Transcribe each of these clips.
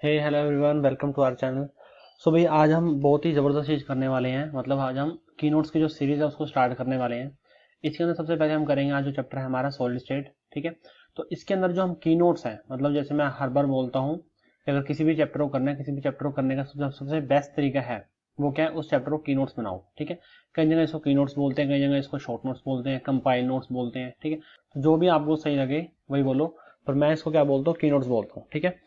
Hey hello everyone, welcome to our channel. So भाई आज हम बहुत ही ज़बरदस्त चीज़ करने वाले हैं। मतलब आज हम की नोट्स की जो सीरीज़ है उसको स्टार्ट करने वाले हैं। इसके अंदर सबसे पहले हम करेंगे आज जो चैप्टर है हमारा सॉलिड स्टेट। ठीक है, तो इसके अंदर जो हम की नोट्स हैं, मतलब जैसे मैं हर बार बोलता हूँ कि अगर किसी भी चैप्टर को करना है, किसी भी चैप्टर को करने का सबसे बेस्ट तरीका है वो क्या है, उस चैप्टर को की नोट्स बनाओ। ठीक है, कई जगह इसको की नोट्स बोलते हैं, कई जगह इसको शॉर्ट नोट्स बोलते हैं, कंपाइल नोट्स बोलते हैं। ठीक है, तो जो भी आपको सही लगे वही बोलो, पर मैं इसको क्या बोलता हूँ, की नोट्स बोलता हूँ। ठीक है,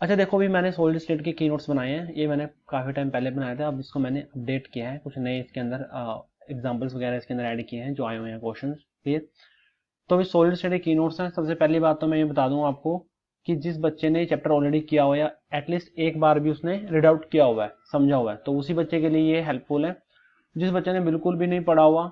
अच्छा देखो, अभी मैंने सॉलिड स्टेट के की नोट्स बनाए हैं। ये मैंने काफ़ी टाइम पहले बनाए थे, अब इसको मैंने अपडेट किया है, कुछ नए इसके अंदर एग्जांपल्स वगैरह इसके अंदर ऐड किए हैं जो आए हुए हैं क्वेश्चन। क्लियर? तो अभी सॉलिड स्टेट के की नोट्स हैं। सबसे पहली बात तो मैं ये बता दूं आपको कि जिस बच्चे ने चैप्टर ऑलरेडी किया हुआ या एटलीस्ट एक बार भी उसने रीड आउट किया हुआ है, समझा हुआ है, तो उसी बच्चे के लिए ये हेल्पफुल है। जिस बच्चे ने बिल्कुल भी नहीं पढ़ा हुआ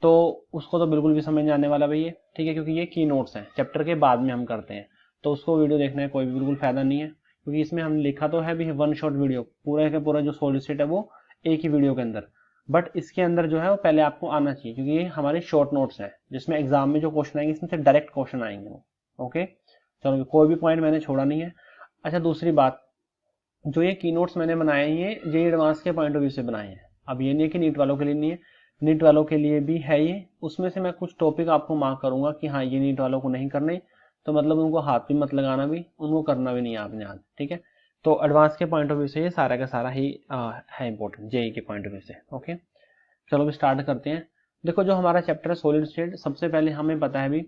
तो उसको तो बिल्कुल भी समझ नहीं आने वाला भाई ये। ठीक है, क्योंकि ये की नोट्स हैं, चैप्टर के बाद में हम करते हैं, तो उसको वीडियो देखने का कोई भी बिल्कुल फायदा नहीं है, क्योंकि इसमें हम लिखा तो है भी वन शॉट वीडियो, पूरा का पूरा जो सॉलिड स्टेट है वो एक ही वीडियो के अंदर। बट इसके अंदर जो है वो पहले आपको आना चाहिए, क्योंकि ये हमारे शॉर्ट नोट्स हैं जिसमें एग्जाम में जो क्वेश्चन आएंगे इसमें से डायरेक्ट क्वेश्चन आएंगे वो। ओके, चलो कोई भी पॉइंट मैंने छोड़ा नहीं है। अच्छा दूसरी बात, जो ये की नोट्स मैंने बनाए हैं ये जेई एडवांस के पॉइंट ऑफ व्यू से बनाए हैं। अब ये नहीं है कि नीट वालों के लिए नहीं है, नीट वालों के लिए भी है ये। उसमें से मैं कुछ टॉपिक आपको मार्क करूंगा कि हाँ ये नीट वालों को नहीं करने, तो मतलब उनको हाथ भी मत लगाना, भी उनको करना भी नहीं है आपने आज। ठीक है, तो एडवांस के पॉइंट ऑफ व्यू से ये सारा का सारा ही है इंपॉर्टेंट जेई के पॉइंट ऑफ व्यू से। ओके, चलो अभी स्टार्ट करते हैं। देखो जो हमारा चैप्टर है सॉलिड स्टेट, सबसे पहले हमें पता है भी,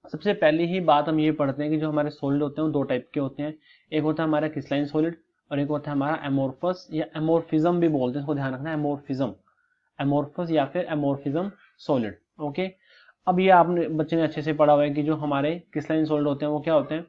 सबसे पहली ही बात हम ये पढ़ते हैं कि जो हमारे सॉलिड होते हैं वो दो टाइप के होते हैं। एक होता है हमारा क्रिस्टलाइन सॉलिड और एक होता है हमारा एमोर्फस या एमोर्फिज्म भी बोलते हैं, इसको ध्यान रखना है, एमोर्फिज्म, एमोर्फस या फिर एमोर्फिज्म सॉलिड। ओके, अब ये आपने बच्चे ने अच्छे से पढ़ा हुआ है कि जो हमारे क्रिस्टलाइन सॉलिड होते हैं वो क्या होते हैं,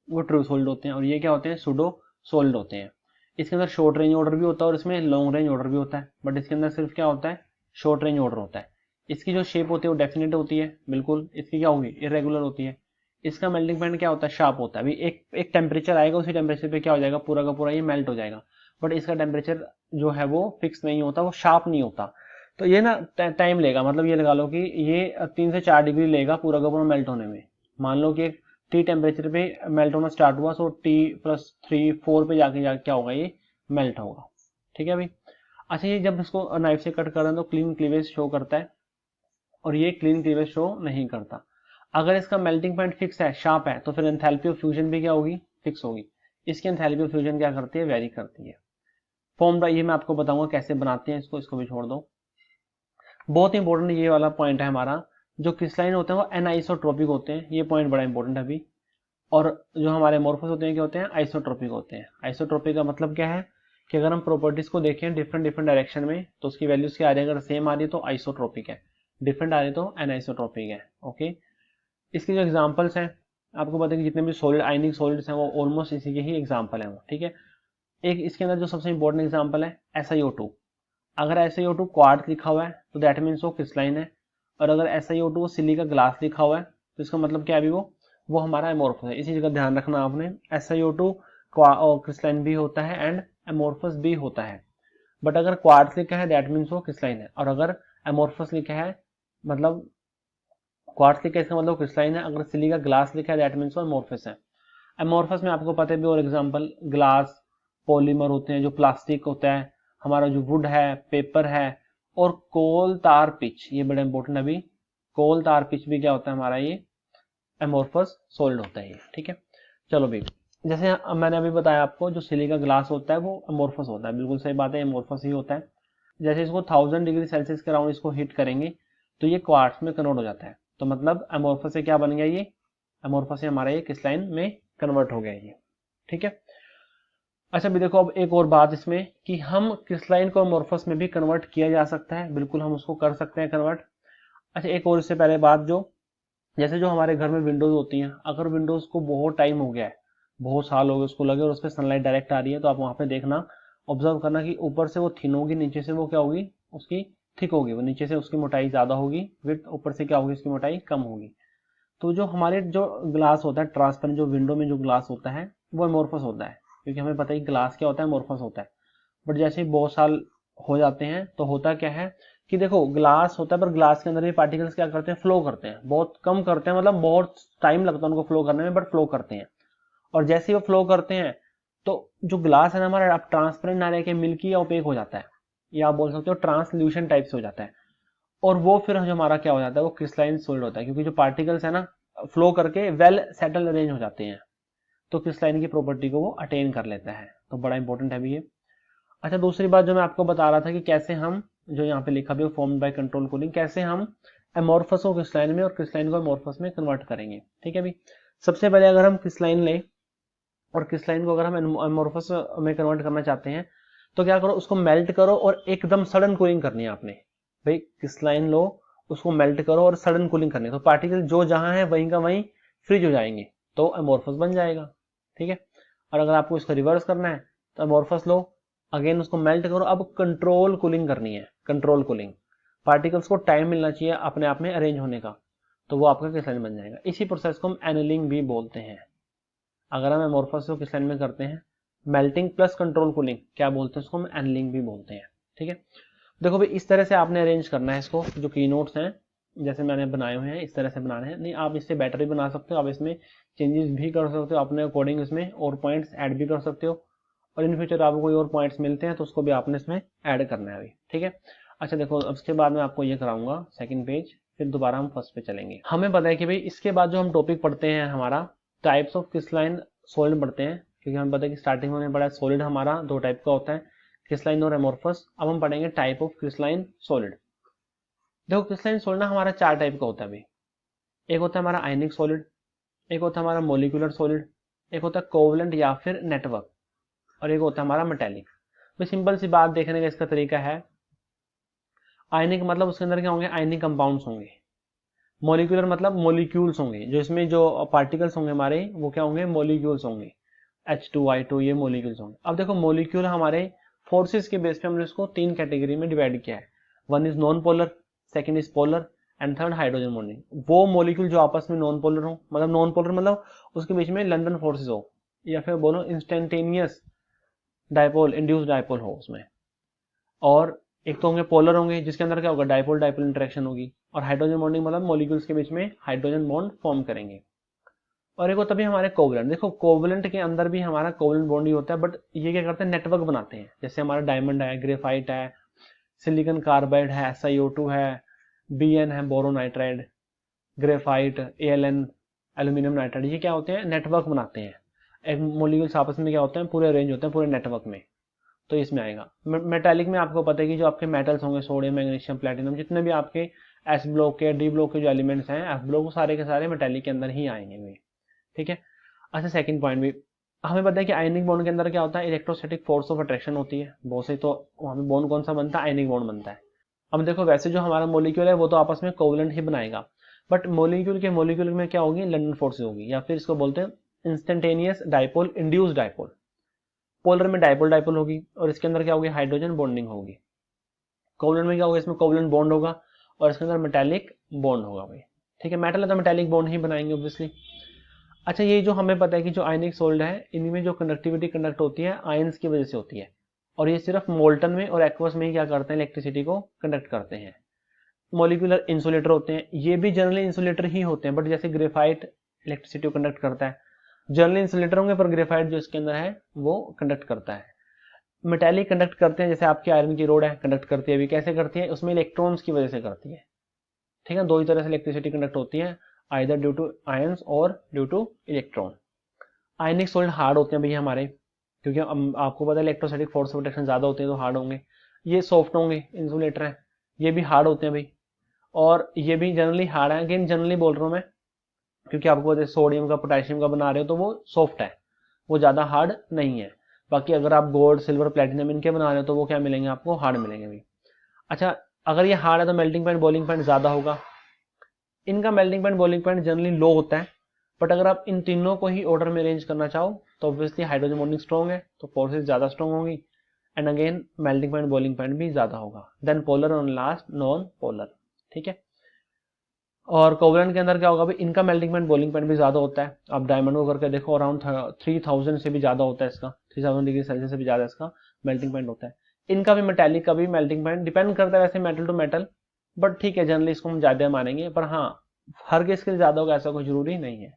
वो ट्रू सॉलिड होते हैं, और ये क्या होते हैं, सुडो सॉलिड होते हैं। इसके अंदर शॉर्ट रेंज ऑर्डर भी होता है और इसमें लॉन्ग रेंज ऑर्डर भी होता है, बट इसके अंदर सिर्फ क्या होता है, शॉर्ट रेंज ऑर्डर होता है। इसकी जो शेप होती है वो डेफिनेट होती है बिल्कुल, इसकी क्या होगी, इरेगुलर होती है। इसका मेल्टिंग पॉइंट क्या होता है, शार्प होता है। अभी एक एक टेम्परेचर आएगा, उसी टेम्परेचर पे क्या हो जाएगा, पूरा का पूरा ये मेल्ट हो जाएगा, बट इसका टेम्परेचर जो है वो फिक्स नहीं होता, वो शार्प नहीं होता। तो ये ना टाइम लेगा, मतलब ये लगा लो कि ये 3 से 4 डिग्री लेगा पूरा का पूरा मेल्ट होने में। मान लो कि एक टी टेम्परेचर पे मेल्ट होना स्टार्ट हुआ, सो T+3 4 पे जाके क्या होगा, ये मेल्ट होगा। ठीक है भाई। अच्छा ये जब इसको नाइफ से कट कर रहे हैं तो क्लीन क्लीवेज शो करता है, और ये क्लीन क्लीवेज शो नहीं करता। अगर इसका मेल्टिंग पॉइंट फिक्स है, शार्प है, तो फिर एंथैल्पी ऑफ फ्यूजन भी क्या होगी, फिक्स होगी। इसकी एंथैल्पी ऑफ फ्यूजन क्या करती है, वेरी करती है। फॉर्म ये मैं आपको बताऊंगा कैसे बनाते हैं इसको, इसको भी छोड़ दो। बहुत इंपॉर्टेंट ये वाला पॉइंट है हमारा, जो क्रिस्टलाइन होते हैं वो एनआइसोट्रोपिक होते हैं, ये पॉइंट बड़ा इंपॉर्टेंट है अभी। और जो हमारे मोर्फस होते हैं क्या होते हैं, आइसोट्रोपिक होते हैं। आइसोट्रोपिक का मतलब क्या है कि अगर हम प्रॉपर्टीज को देखें डिफरेंट डिफरेंट डायरेक्शन में, तो उसकी वैल्यूज क्या आ रही है, अगर सेम आ रही है तो आइसोट्रोपिक है, डिफरेंट आ रही है तो एनआइसोट्रोपिक है। ओके, इसके जो एग्जांपल्स हैं आपको पता है कि जितने भी सॉलिड आयनिक सॉलिड्स हैं वो ऑलमोस्ट इसी के ही एग्जांपल हैं वो। ठीक है, एक इसके अंदर जो सबसे इंपॉर्टेंट एग्जांपल है SiO2। अगर SiO2 क्वार्ट्ज लिखा हुआ है तो दैट मीन्स वो क्रिस्टलाइन है, और अगर SiO2 वो सिलिका ग्लास लिखा हुआ है तो इसका मतलब क्या है, अभी वो हमारा एमोर्फस है। इसी जगह ध्यान रखना आपने, SiO2 क्रिस्टलाइन भी होता है एंड एमोर्फस भी होता है। बट अगर क्वार्ट्ज लिखा है दैट मीन्स वो क्रिस्टलाइन है, और अगर एमोर्फस लिखा है मतलब क्वार्ट्ज लिखा है इसका मतलब क्रिस्टलाइन है, अगर सिलिका ग्लास लिखा है दैट मीन्स वो एमोर्फस है। एमोर्फस में आपको पता है भी और एग्जांपल, ग्लास, पॉलीमर होते हैं, जो प्लास्टिक होता है, हमारा जो वुड है, पेपर है, और कोल तार पिच, ये बड़ा इंपॉर्टेंट है अभी। कोल तार पिच भी क्या होता है हमारा, ये एमोर्फस सोल्ड होता है ये। ठीक है, चलो भी, जैसे मैंने अभी बताया आपको, जो सिलिका ग्लास होता है वो एमोर्फस होता है, बिल्कुल सही बात है, एमोर्फस ही होता है। जैसे इसको 1000 डिग्री सेल्सियस के अराउंड इसको हीट करेंगे तो ये क्वार्ट्ज में कन्वर्ट हो जाता है, तो मतलब एमोर्फस से क्या बन गया, ये एमोर्फस से हमारा ये क्रिस्टलाइन में कन्वर्ट हो गया ये। ठीक है, अच्छा भी देखो, अब एक और बात इसमें कि हम क्रिस्टलाइन को एमोर्फस में भी कन्वर्ट किया जा सकता है, बिल्कुल हम उसको कर सकते हैं कन्वर्ट। अच्छा एक और इससे पहले बात, जो जैसे जो हमारे घर में विंडोज होती हैं, अगर विंडोज को बहुत टाइम हो गया है, बहुत साल हो गए उसको लगे, और उस पर सनलाइट डायरेक्ट आ रही है, तो आप वहां पे देखना, ऑब्जर्व करना कि ऊपर से वो थिन होगी, नीचे से वो क्या होगी, उसकी थिक होगी, वो नीचे से उसकी मोटाई ज्यादा होगी, विड्थ ऊपर से क्या होगी, उसकी मोटाई कम होगी। तो जो हमारे जो ग्लास होता है ट्रांसपेरेंट, जो विंडो में जो ग्लास होता है वो एमोर्फस होता है, क्योंकि हमें पता है ग्लास क्या होता है, एमोर्फस होता है। बट जैसे ही बहुत साल हो जाते हैं तो होता क्या है कि देखो ग्लास होता है, पर ग्लास के अंदर भी पार्टिकल्स क्या करते हैं, फ्लो करते हैं, बहुत कम करते हैं, मतलब बहुत टाइम लगता है उनको फ्लो करने में, बट फ्लो करते हैं। और जैसे ही वो फ्लो करते हैं तो जो ग्लास है ना हमारा, अब ट्रांसपेरेंट ना रह के मिल्की या ओपेक हो जाता है, या आप बोल सकते हो ट्रांसल्यूशन टाइप से हो जाता है। और वो फिर जो हमारा क्या हो जाता है, वो क्रिस्टलाइन सॉलिड होता है, क्योंकि जो पार्टिकल्स है ना फ्लो करके वेल सेटल अरेंज हो जाते हैं, तो क्रिस्टलाइन की प्रॉपर्टी को वो अटेन कर लेता है। तो बड़ा इंपॉर्टेंट है भी ये। अच्छा, दूसरी बात जो मैं आपको बता रहा था कि कैसे हम, जो यहाँ पे लिखा भी फॉर्म बाय कंट्रोल कूलिंग, कैसे हम एमोर्फस को क्रिस्टलाइन में और क्रिस्टलाइन को एमोर्फस में कन्वर्ट करेंगे। ठीक है भी, सबसे पहले अगर हम क्रिस्टलाइन लें और क्रिस्टलाइन को अगर हम एमोर्फस में कन्वर्ट करना चाहते हैं, तो क्या करो, उसको मेल्ट करो और एकदम सडन कूलिंग करनी है आपने। भाई क्रिस्टलाइन लो, उसको मेल्ट करो और सडन कूलिंग करनी है, तो पार्टिकल जो जहां है वहीं का वहीं फ्रीज हो जाएंगे, तो एमोर्फस बन जाएगा। ठीक है। और अगर आपको इसको रिवर्स करना है, तो एमोर्फस लो, अगेन उसको मेल्ट करो, अब कंट्रोल कूलिंग करनी है, कंट्रोल कूलिंग। पार्टिकल्स को टाइम मिलना चाहिए अपने आप में अरेंज होने का, तो वो आपका क्रिस्टलाइन बन जाएगा। इसी प्रोसेस को हम एनलिंग भी बोलते हैं। अगर हम एमोर्फस को क्रिस्टलाइन में करते हैं, मेल्टिंग प्लस कंट्रोल कूलिंग, क्या बोलते हैं उसको, हम एनलिंग भी बोलते हैं। ठीक है। देखो भाई, इस तरह से आपने अरेंज करना है इसको, जो की नोट्स हैं जैसे मैंने बनाए हुए हैं इस तरह से बनाने हैं। नहीं, आप इससे बेटर भी बना सकते हो, आप इसमें चेंजेस भी कर सकते हो अपने अकॉर्डिंग, इसमें और पॉइंट्स ऐड भी कर सकते हो, और इन फ्यूचर आपको कोई और पॉइंट्स मिलते हैं तो उसको भी आपने इसमें ऐड करना है अभी। ठीक है। अच्छा देखो, अब इसके बाद मैं आपको ये कराऊंगा सेकंड पेज, फिर दोबारा हम फर्स्ट पे चलेंगे। हमें पता है कि भाई इसके बाद जो हम टॉपिक पढ़ते हैं हमारा टाइप्स ऑफ क्रिस्टलाइन सॉलिड पढ़ते हैं, क्योंकि हमें पता है कि स्टार्टिंग में हमने पढ़ा सॉलिड हमारा दो टाइप का होता है, क्रिस्टलाइन और एमोर्फस। अब हम पढ़ेंगे टाइप ऑफ क्रिस्टलाइन सॉलिड। देखो, क्रिस्टलाइन सॉलिड ना हमारा चार टाइप का होता है भाई। एक होता है हमारा आयनिक सॉलिड, एक होता है हमारा मोलिकुलर सॉलिड, एक होता है कोवलेंट या फिर नेटवर्क, और एक होता है हमारा मेटेलिक। तो सिंपल सी बात देखने का इसका तरीका है, आयनिक मतलब उसके अंदर क्या होंगे, आयनिक कंपाउंड्स होंगे। मोलिकुलर मतलब मोलिक्यूल्स होंगे, जो इसमें जो पार्टिकल्स होंगे हमारे वो क्या होंगे, मोलिक्यूल्स होंगे। H2I2 ये मोलिक्यूल्स होंगे। अब देखो, मोलिक्यूल हमारे फोर्सेस के बेस पे हमने इसको तीन कैटेगरी में डिवाइड किया है। One is non polar, second is polar, and third hydrogen bonding. वो मोलिक्यूल जो आपस में नॉन पोलर हो, मतलब नॉन पोलर मतलब उसके बीच में लंदन फोर्सेस हो, या फिर बोलो इंस्टेंटेनियस डायपोल, इंड्यूस डायपोल हो उसमें। और एक तो होंगे पोलर होंगे, जिसके अंदर क्या होगा, डायपोल डायपोल इंटरेक्शन होगी। और हाइड्रोजन बॉन्डिंग मतलब मॉलिक्यूल्स के बीच में हाइड्रोजन बॉन्ड फॉर्म करेंगे। और एक होता भी हमारे कोवलेंट। देखो, कोवलेंट के अंदर भी हमारा कोवलेंट बॉन्ड ही होता है, बट ये क्या करते हैं, नेटवर्क बनाते हैं। जैसे हमारा डायमंड है, ग्रेफाइट है, सिलिकॉन कार्बाइड है, SiO2 है, Bn है, बोरोनाइट्राइड, ग्रेफाइट, Al, एल्यूमिनियम नाइट्राइड, ये क्या होते हैं, नेटवर्क बनाते हैं। एक मॉलिक्यूल्स आपस में क्या होते हैं, पूरे अरेंज होते हैं पूरे नेटवर्क में, तो इसमें आएगा। मेटालिक में आपको पता है कि जो आपके मेटल्स होंगे, सोडियम, मैग्नीशियम, प्लेटिनम, जितने भी आपके एस ब्लॉक के, डी ब्लॉक के जो एलिमेंट्स हैं, एफ ब्लॉक, वो सारे के सारे मेटालिक के अंदर ही आएंगे भाई। ठीक है। अच्छा, सेकंड पॉइंट भी हमें पता है कि आयनिक बॉन्ड के अंदर क्या होता है, इलेक्ट्रोस्टैटिक फोर्स ऑफ अट्रैक्शन होती है बहुत से, तो वहां पे बॉन्ड कौन सा बनता है, आयनिक बॉन्ड बनता है। अब देखो, वैसे जो हमारा मॉलिक्यूल है वो तो आपस में कोवलेंट ही बनाएगा, बट मॉलिक्यूल के मॉलिक्यूल में क्या होगी, लंदन फोर्सेज होगी, या फिर इसको बोलते हैं instantaneous dipole, induce dipole. Polar में डायपोल डायपोल होगी, और इसके अंदर क्या होगी, हाइड्रोजन बॉन्डिंग होगी। कोवलेंट में क्या होगा, इसमें कोवलेंट बॉन्ड होगा, और इसके अंदर मेटालिक बॉन्ड होगा भाई। ठीक है, मेटल है तो मेटालिक बॉन्ड ही बनाएंगे ऑब्वियसली। अच्छा, ये जो हमें पता है कि जो आयनिक सोल्ड है, इनमें जो कंडक्टिविटी कंडक्ट होती है आयंस की वजह से होती है, और ये सिर्फ मोल्टन में और एक्वस में ही क्या करते हैं, इलेक्ट्रिसिटी को कंडक्ट करते हैं। मॉलिक्यूलर इंसुलेटर होते हैं, ये भी जनरली इंसुलेटर ही होते हैं, बट जैसे ग्रेफाइट इलेक्ट्रिसिटी को कंडक्ट करता है, जनरली इंसुलेटर होंगे, पर ग्रेफाइट जो इसके अंदर है वो कंडक्ट करता है। मेटालिक कंडक्ट करते हैं, जैसे आपकी आयरन की रोड है, कंडक्ट करती है। अभी कैसे करती है, उसमें इलेक्ट्रॉन्स की वजह से करती है। ठीक है, दो ही तरह से इलेक्ट्रिसिटी कंडक्ट होती है, आइदर ड्यू टू आयंस और ड्यू टू इलेक्ट्रॉन। आयनिक सॉलिड हार्ड होते हैं भैया हमारे, क्योंकि आपको पता है इलेक्ट्रोस्टैटिक फोर्स ऑफ अट्रैक्शन ज्यादा होते हैं तो हार्ड होंगे। ये सॉफ्ट होंगे, इंसुलेटर है, ये भी हार्ड होते हैं भाई। और ये भी जनरली हार्ड है, अगेन जनरली बोल रहा हूँ मैं, क्योंकि आपको पता है सोडियम का, पोटेशियम का बना रहे हो तो वो सॉफ्ट है, वो ज्यादा हार्ड नहीं है। बाकी अगर आप गोल्ड, सिल्वर, प्लेटिनम इनके बना रहे हो तो वो क्या मिलेंगे आपको, हार्ड मिलेंगे भाई। अच्छा, अगर ये हार्ड है तो मेल्टिंग पॉइंट, बॉइलिंग पॉइंट ज्यादा होगा। इनका melting point, boiling point generally लो होता है, बट अगर आप इन तीनों को ही ऑर्डर में अरेंज करना चाहो तो ऑब्वियसली हाइड्रोजन बॉन्डिंग स्ट्रॉन्ग है, तो फोर्सेज ज्यादा स्ट्रॉन्ग होंगी, and again melting point, boiling point भी ज्यादा होगा देन पोलर और लास्ट नॉन पोलर। ठीक है। और कोवलेंट के अंदर क्या होगा भाई, इनका मेल्टिंग पॉइंट, बॉइलिंग पॉइंट भी ज्यादा होता है। आप डायमंड को करके देखो, अराउंड 3000 से भी ज्यादा होता है इसका, 3000 डिग्री सेल्सियस से भी ज्यादा इसका मेल्टिंग पॉइंट होता है। इनका भी मेटालिक का भी मेल्टिंग पॉइंट डिपेंड करता है वैसे मेटल टू मेटल, बट ठीक है, जनरली इसको हम ज्यादा मानेंगे, पर हाँ हर केस के लिए ज्यादा होगा ऐसा कोई जरूरी नहीं है।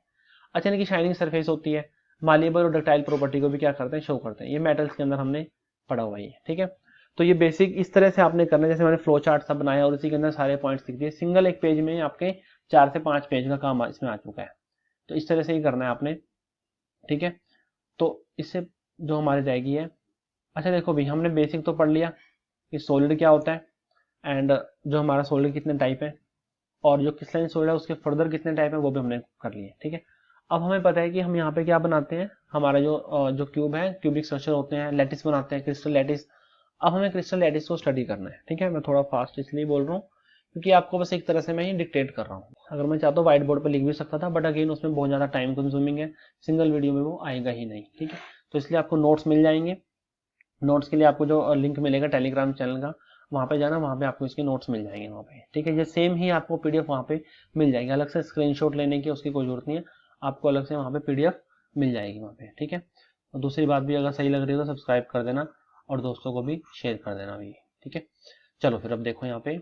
अच्छा, इनकी शाइनिंग सरफेस होती है, मालिएबल और डक्टाइल प्रॉपर्टी को भी क्या करते हैं, शो करते हैं। ये मेटल्स के अंदर हमने पढ़ा हुआ है, ठीक है। तो ये बेसिक इस तरह से आपने करना है, जैसे मैंने फ्लो चार्ट सब बनाया और इसी के अंदर सारे पॉइंट्स लिख दिए। सिंगल एक पेज में आपके 4 से 5 पेज का काम इसमें आ चुका है। तो इस तरह से ही करना है आपने, ठीक है। तो इससे जो हमारी जाएगी है, अच्छा देखो भाई, हमने बेसिक तो पढ़ लिया कि सॉलिड क्या होता है एंड जो हमारा सॉलिड कितने टाइप है, और जो क्रिस्टलाइन सॉलिड है उसके फर्दर कितने टाइप है वो भी हमने कर लिए, ठीक है। अब हमें पता है कि हम यहाँ पे क्या बनाते हैं, हमारा जो क्यूब है, क्यूबिक स्ट्रक्चर होते हैं, लैटिस बनाते हैं, क्रिस्टल लैटिस। अब हमें क्रिस्टल लैटिस को स्टडी करना है, ठीक है। मैं थोड़ा फास्ट इसलिए बोल रहा हूँ क्योंकि आपको बस एक तरह से मैं ये डिक्टेट कर रहा हूँ। अगर मैं चाहता हूँ व्हाइट बोर्ड पर लिख भी सकता था, बट अगेन उसमें बहुत ज़्यादा टाइम कंज्यूमिंग है, सिंगल वीडियो में वो आएगा ही नहीं, ठीक है। तो इसलिए आपको नोट्स मिल जाएंगे। नोट्स के लिए आपको जो लिंक मिलेगा टेलीग्राम चैनल का, वहाँ पे जाना, वहाँ पे आपको इसके नोट्स मिल जाएंगे वहाँ पे, ठीक है। ये सेम ही आपको पीडीएफ वहाँ पे मिल जाएगी, अलग से स्क्रीनशॉट लेने की उसकी कोई जरूरत नहीं है, आपको अलग से वहाँ पे पीडीएफ मिल जाएगी वहाँ पे, ठीक है। और दूसरी बात भी, अगर सही लग रही हो तो सब्सक्राइब कर देना और दोस्तों को भी शेयर कर देना भी, ठीक है। चलो फिर अब देखो यहाँ पे,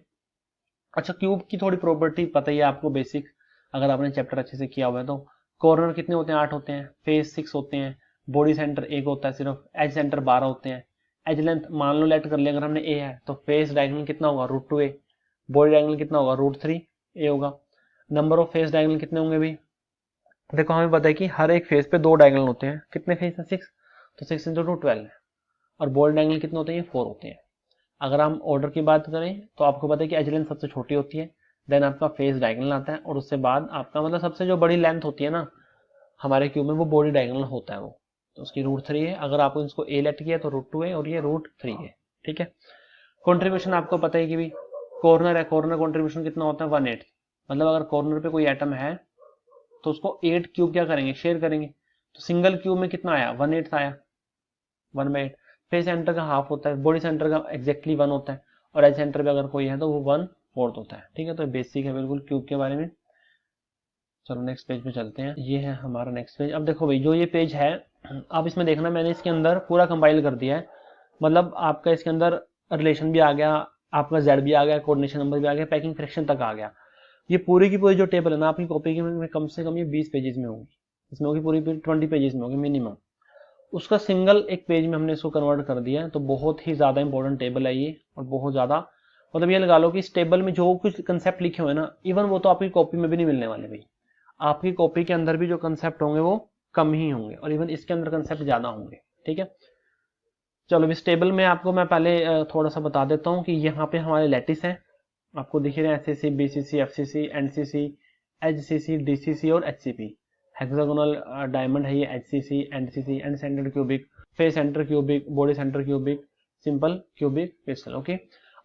अच्छा क्यूब की थोड़ी प्रॉपर्टी पता ही है आपको बेसिक, अगर आपने चैप्टर अच्छे से किया हुआ है तो। कॉर्नर कितने होते हैं, 8 होते हैं। फेस 6 होते हैं। बॉडी सेंटर 1 होता है सिर्फ। एज सेंटर 12 होते हैं। एज लेंथ मान लो लेट कर लिया, अगर हमने ए है तो फेस डायगोनल कितना होगा, √2a। बॉडी डायगोनल कितना होगा, √3a होगा। नंबर ऑफ फेस डायगोनल कितने होंगे भाई, देखो हमें पता है कि हर एक फेस पे 2 डायगोनल होते हैं। कितने फेस है, 6, तो 6 × 2 12 है। और बॉडी डायगोनल कितने होते हैं, ये 4 होते हैं। अगर हम ऑर्डर की बात करें तो आपको पता है कि एज लेंथ सबसे छोटी होती है, देन आपका फेस डायगोनल आता है, और उससे बाद आपका मतलब सबसे जो बड़ी लेंथ होती है ना हमारे क्यूब में, वो बॉडी डायगोनल होता है वो, तो उसकी √3 है। अगर आपको इसको ए लेट किया तो √2 है और ये √3 है, ठीक है। कंट्रीब्यूशन आपको पता है कि भी कॉर्नर है, कॉर्नर कंट्रीब्यूशन कितना होता है, 1/8। मतलब अगर कॉर्नर पे कोई एटम है तो उसको 8 क्यूब क्या करेंगे, शेयर करेंगे। तो सिंगल क्यूब में कितना आया, 1/8 आया, 1/8। फेस सेंटर का हाफ होता है, बॉडी सेंटर का एग्जैक्टली 1 होता है, और एज सेंटर पे अगर कोई है तो वो 1/4 होता है, ठीक है। तो बेसिक है बिल्कुल क्यूब के बारे में। चलो नेक्स्ट पेज पे चलते हैं, ये है हमारा नेक्स्ट पेज। अब देखो भाई, जो ये पेज है आप इसमें देखना, मैंने इसके अंदर पूरा कंपाइल कर दिया है। मतलब आपका इसके अंदर रिलेशन भी आ गया, आपका जेड भी आ गया, कोऑर्डिनेशन नंबर भी आ गया, पैकिंग फ्रैक्शन तक आ गया। ये पूरी की पूरी जो टेबल है ना आपकी कॉपी की में कम से कम ये 20 पेजेस में होगी, इसमें होगी पूरी 20 पेजेस में होगी मिनिमम। उसका सिंगल एक पेज में हमने इसको कन्वर्ट कर दिया है। तो बहुत ही ज़्यादा इंपॉर्टेंट टेबल है ये, और बहुत ज़्यादा, मतलब ये लगा लो कि इस टेबल में जो कुछ कंसेप्ट लिखे हुए हैं ना, इवन वो तो आपकी कॉपी में भी नहीं मिलने वाले भाई। आपकी कॉपी के अंदर भी जो कंसेप्ट होंगे वो कम ही होंगे, और इवन इसके अंदर कंसेप्ट ज़्यादा होंगे, ठीक है। चलो इस टेबल में आपको मैं पहले थोड़ा सा बता देता हूँ कि यहाँ पे हमारे लैटिस हैं, आपको दिख रहे हैं, SCC, BCC, FCC, NCC, HCC, DCC और HCP। हेक्सागोनल डायमंड है ये, HCC, NCC, and centre cubic, face centre cubic, body centre cubic, simple cubic crystal, okay.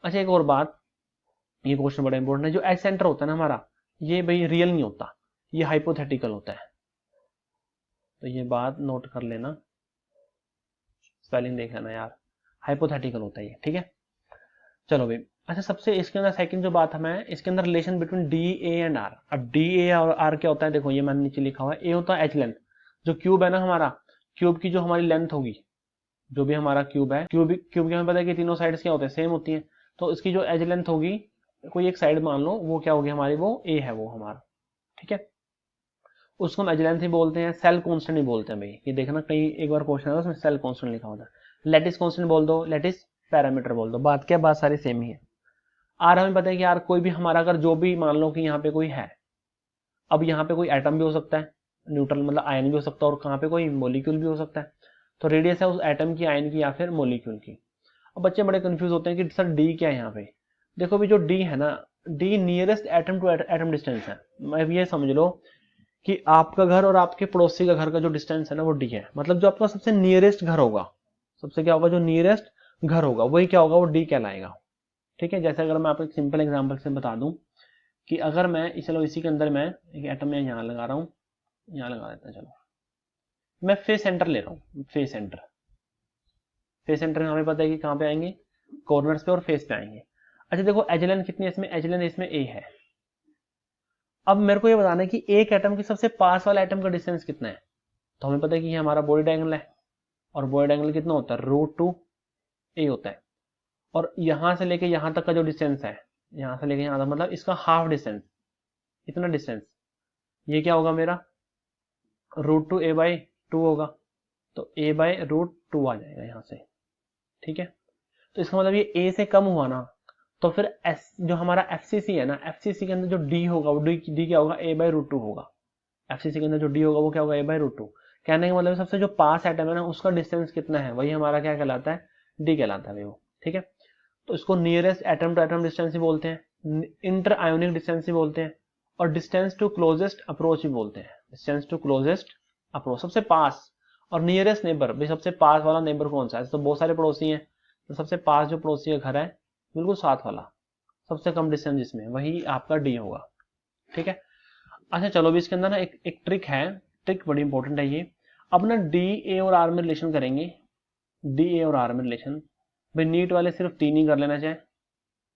अच्छा एक और बात, ये क्वेश्चन बड़ा इंपॉर्टेंट है, जो एच सेंटर होता है ना हमारा, ये भाई रियल नहीं होता, ये हाइपोथेटिकल होता है। तो ये बात नोट कर लेना, स्पेलिंग देख लेना यार, हाइपोथेटिकल होता है ये, ठीक है। चलो भाई, अच्छा सबसे इसके अंदर सेकंड जो बात हमें, इसके अंदर relation between D A and R. अब डी ए और आर क्या होता है, देखो ये मैंने नीचे लिखा हुआ है, ए होता है एच लेंथ। जो क्यूब है ना हमारा, क्यूब की जो हमारी लेंथ होगी, जो भी हमारा क्यूब है, क्यूब क्यूब की हमें पता है कि तीनों साइड्स क्या होते हैं, सेम होती हैं। तो इसकी जो एज लेंथ होगी, कोई एक साइड मान लो, वो क्या होगी हमारी, वो ए है वो हमारा, ठीक है। उसको हम एज लेंथ ही बोलते हैं, सेल कॉन्स्टेंट ही बोलते हैं भाई। ये देखना कहीं एक बार क्वेश्चन है उसमें सेल कॉन्स्टेंट लिखा होता है। लेटिस कॉन्स्टेंट बोल दो, लेटिस पैरामीटर बोल दो, बात क्या, बात सारी सेम ही है। आर हमें पता है कि यार कोई भी हमारा, अगर जो भी मान लो कि यहाँ पे कोई है, अब यहाँ पे कोई एटम भी हो सकता है, न्यूट्रल मतलब आयन भी हो सकता है, और कहाँ पे कोई मॉलिक्यूल भी हो सकता है। तो रेडियस है उस एटम की, आयन की, या फिर मॉलिक्यूल की। अब बच्चे बड़े कंफ्यूज होते हैं कि सर डी क्या है यहाँ पे। देखो भी जो डी है ना, D nearest atom to atom distance है। मैं ये समझ लो कि आपका घर और आपके पड़ोसी का घर का जो डिस्टेंस है ना, वो डी है। मतलब जो आपका सबसे नियरेस्ट घर होगा, सबसे क्या होगा, जो नियरेस्ट घर होगा वही क्या होगा, वो डी कहलाएगा, ठीक है। जैसे अगर मैं आपको एक सिंपल एग्जांपल से बता दूं कि अगर मैं, चलो इसी के अंदर मैं एक एटम में यहाँ लगा रहा हूँ, यहाँ लगा देता हूँ, चलो मैं फेस सेंटर ले रहा हूँ, फेस सेंटर। फेस सेंटर हमें पता है कि कहाँ पे आएंगे, कॉर्नर्स पे और फेस पे आएंगे। अच्छा देखो एजलन कितनी है इसमें, एजलन इसमें ए है। अब मेरे को ये बताना है कि एक एटम के सबसे पास वाला एटम का डिस्टेंस कितना है। तो हमें पता है कि ये हमारा बॉडी डायगोनल है, और बॉडी डायगोनल कितना होता है, √2a होता है। और यहां से लेके यहां तक का जो डिस्टेंस है, यहां से लेके यहां तक, मतलब इसका हाफ डिस्टेंस, इतना डिस्टेंस, ये क्या होगा मेरा, √2a/2। 2 होगा, तो a बाय रूट 2 आ जाएगा यहाँ से, ठीक है। तो इसका मतलब ये a से कम हुआ ना, तो फिर s जो हमारा FCC है ना, FCC के अंदर जो d होगा वो d क्या होगा, a बाय रूट 2 होगा। FCC के अंदर जो d होगा वो क्या होगा, a बाय रूट 2। कहने का मतलब सबसे जो पास एटम है ना उसका डिस्टेंस कितना है, वही हमारा क्या कहलाता है, d कहलाता है वो, ठीक है। तो इसको nearest atom to atom distance भी बोलते हैं, इंटर आयोनिक डिस्टेंस भी बोलते हैं, और डिस्टेंस टू क्लोजेस्ट अप्रोच भी बोलते हैं। डिस्टेंस टू क्लोजेस्ट अप्रोच, सबसे पास, और नियरेस्ट नेबर, भाई सबसे पास वाला नेबर कौन सा है, तो बहुत सारे पड़ोसी हैं, तो सबसे पास जो पड़ोसी का घर है बिल्कुल साथ वाला, सबसे कम डिस्टेंस जिसमें, वही आपका डी होगा, ठीक है। अच्छा चलो, भी इसके अंदर ना एक ट्रिक है, ट्रिक बड़ी इंपॉर्टेंट है ये। अब ना डी ए और आर में रिलेशन करेंगे, डी ए और आर में रिलेशन, भाई नीट वाले सिर्फ 3 ही कर लेना चाहे,